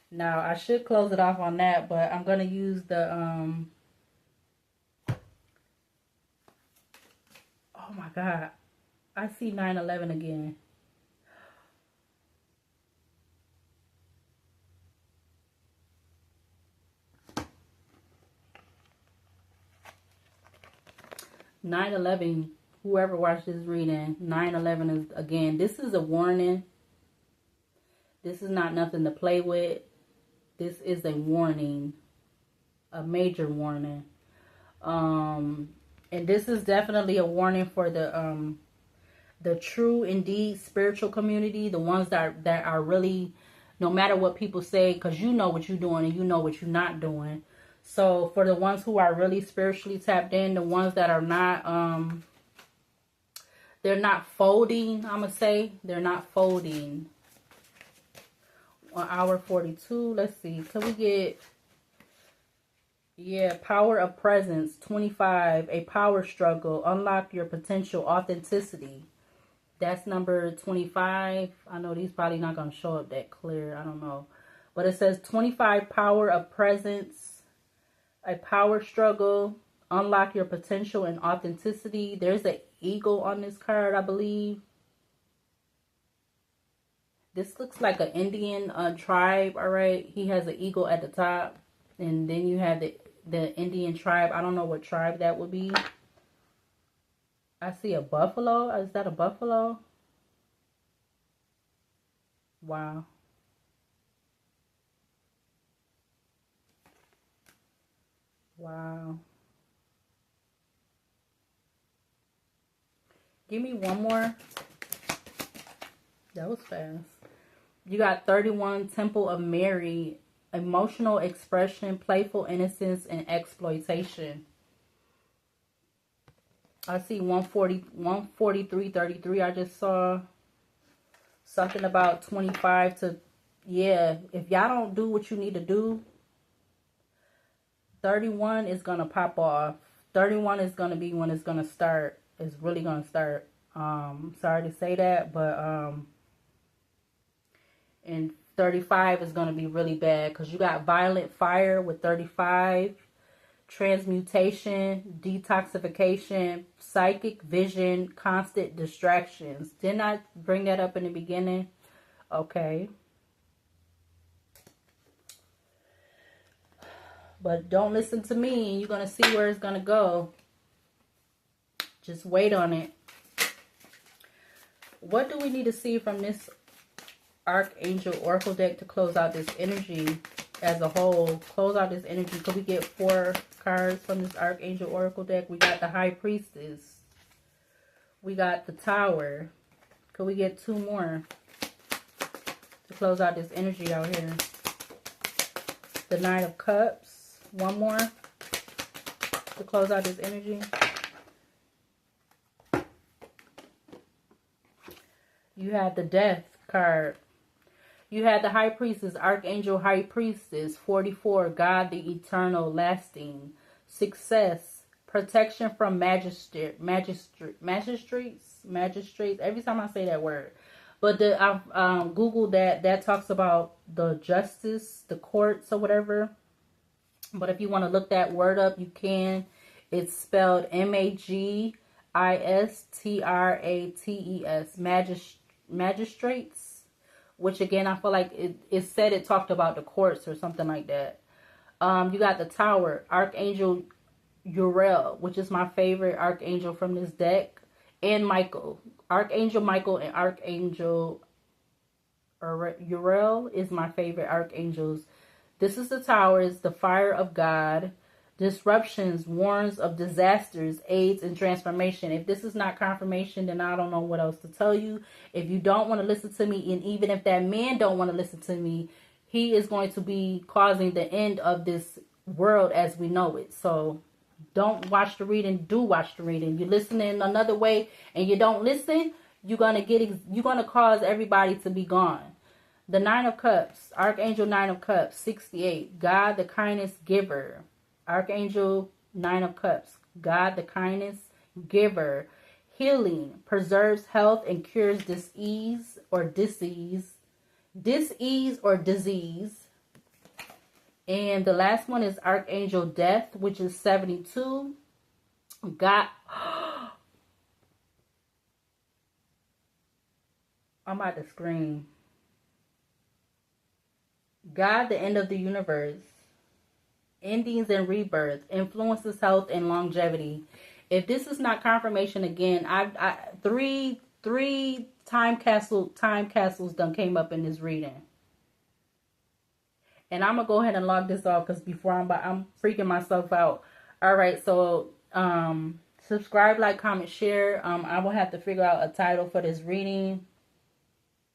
Now, I should close it off on that, but I'm going to use the, oh my God. I see 9/11 again. Whoever watched this reading, 9/11 is, again, this is a warning. This is not nothing to play with. This is a warning, a major warning. And this is definitely a warning for the true, indeed, spiritual community, the ones that are really, no matter what people say, because you know what you're doing and you know what you're not doing. So for the ones who are really spiritually tapped in, the ones that are not, they're not folding, I'm going to say. They're not folding. 1 hour 42. Let's see. Can we get, yeah, power of presence, 25. A power struggle. Unlock your potential authenticity. That's number 25. I know these probably not going to show up that clear. I don't know. But it says 25, power of presence. A power struggle, unlock your potential and authenticity. There's an eagle on this card, I believe. This looks like an Indian tribe, all right? He has an eagle at the top. And then you have the Indian tribe. I don't know what tribe that would be. I see a buffalo. Is that a buffalo? Wow. Wow. Give me one more. That was fast. You got 31, Temple of Mary. Emotional expression, playful innocence, and exploitation. I see 143, 33. I just saw something about 25 to, yeah. If y'all don't do what you need to do, 31 is going to pop off. 31 is going to be when it's going to start. It's really going to start. Sorry to say that, but and 35 is going to be really bad because you got violent fire with 35, transmutation, detoxification, psychic vision, constant distractions. Didn't I bring that up in the beginning? Okay. But don't listen to me and you're going to see where it's going to go. Just wait on it. What do we need to see from this Archangel Oracle deck to close out this energy as a whole? Close out this energy. Could we get 4 cards from this Archangel Oracle deck? We got the High Priestess. We got the Tower. Could we get 2 more to close out this energy out here? The Knight of Cups. 1 more to close out this energy. You have the Death card. You had the high priestess, archangel high priestess, 44, God the eternal, lasting, success, protection from magistrates. Every time I say that word, but I've googled that. That talks about the justice, the courts or whatever. But if you want to look that word up, you can. It's spelled Magistrates, magistrates. Which again, I feel like it said it talked about the courts or something like that. You got the Tower, Archangel Uriel, which is my favorite archangel from this deck, and Michael. Archangel Michael and Archangel Uriel is my favorite archangels. This is the Tower, is the fire of God. Disruptions, warns of disasters, aids, and transformation. If this is not confirmation, then I don't know what else to tell you. If you don't want to listen to me, and even if that man don't want to listen to me, he is going to be causing the end of this world as we know it. So don't watch the reading, do watch the reading. You listen in another way and you don't listen, you're gonna cause everybody to be gone. The Nine of Cups, Archangel Nine of Cups, 68, God the kindness giver. Archangel Nine of Cups, God the kindness giver, healing, preserves health and cures disease or disease. And the last one is Archangel Death, which is 72. God, I'm about to scream. God, the end of the universe. Endings and rebirth, influences health and longevity. If this is not confirmation, again, I three time capsules done came up in this reading, and I'm gonna go ahead and log this off because before I'm freaking myself out. All right, so subscribe, like, comment, share. I will have to figure out a title for this reading.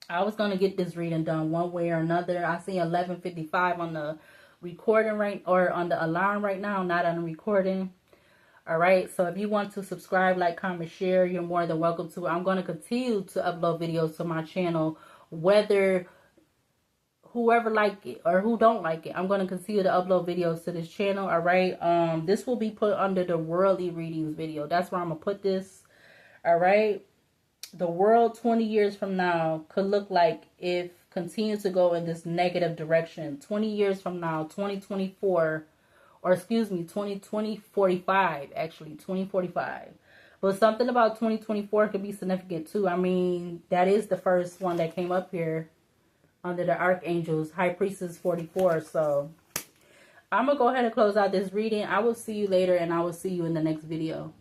I was gonna get this reading done one way or another. I see 11:55 on the recording on the alarm right now, not on the recording. All right, so if you want to subscribe, like, comment, share, you're more than welcome to. I'm going to continue to upload videos to my channel, whether whoever like it or who don't like it. I'm going to continue to upload videos to this channel. All right, this will be put under the worldly readings video. That's where I'm gonna put this. All right, the world 20 years from now could look like if continue to go in this negative direction. 20 years from now, 2024, or excuse me, 2045, actually 2045. But something about 2024 could be significant too. I mean, that is the first one that came up here under the archangels, High Priestess 44. So I'm gonna go ahead and close out this reading. I will see you later, and I will see you in the next video.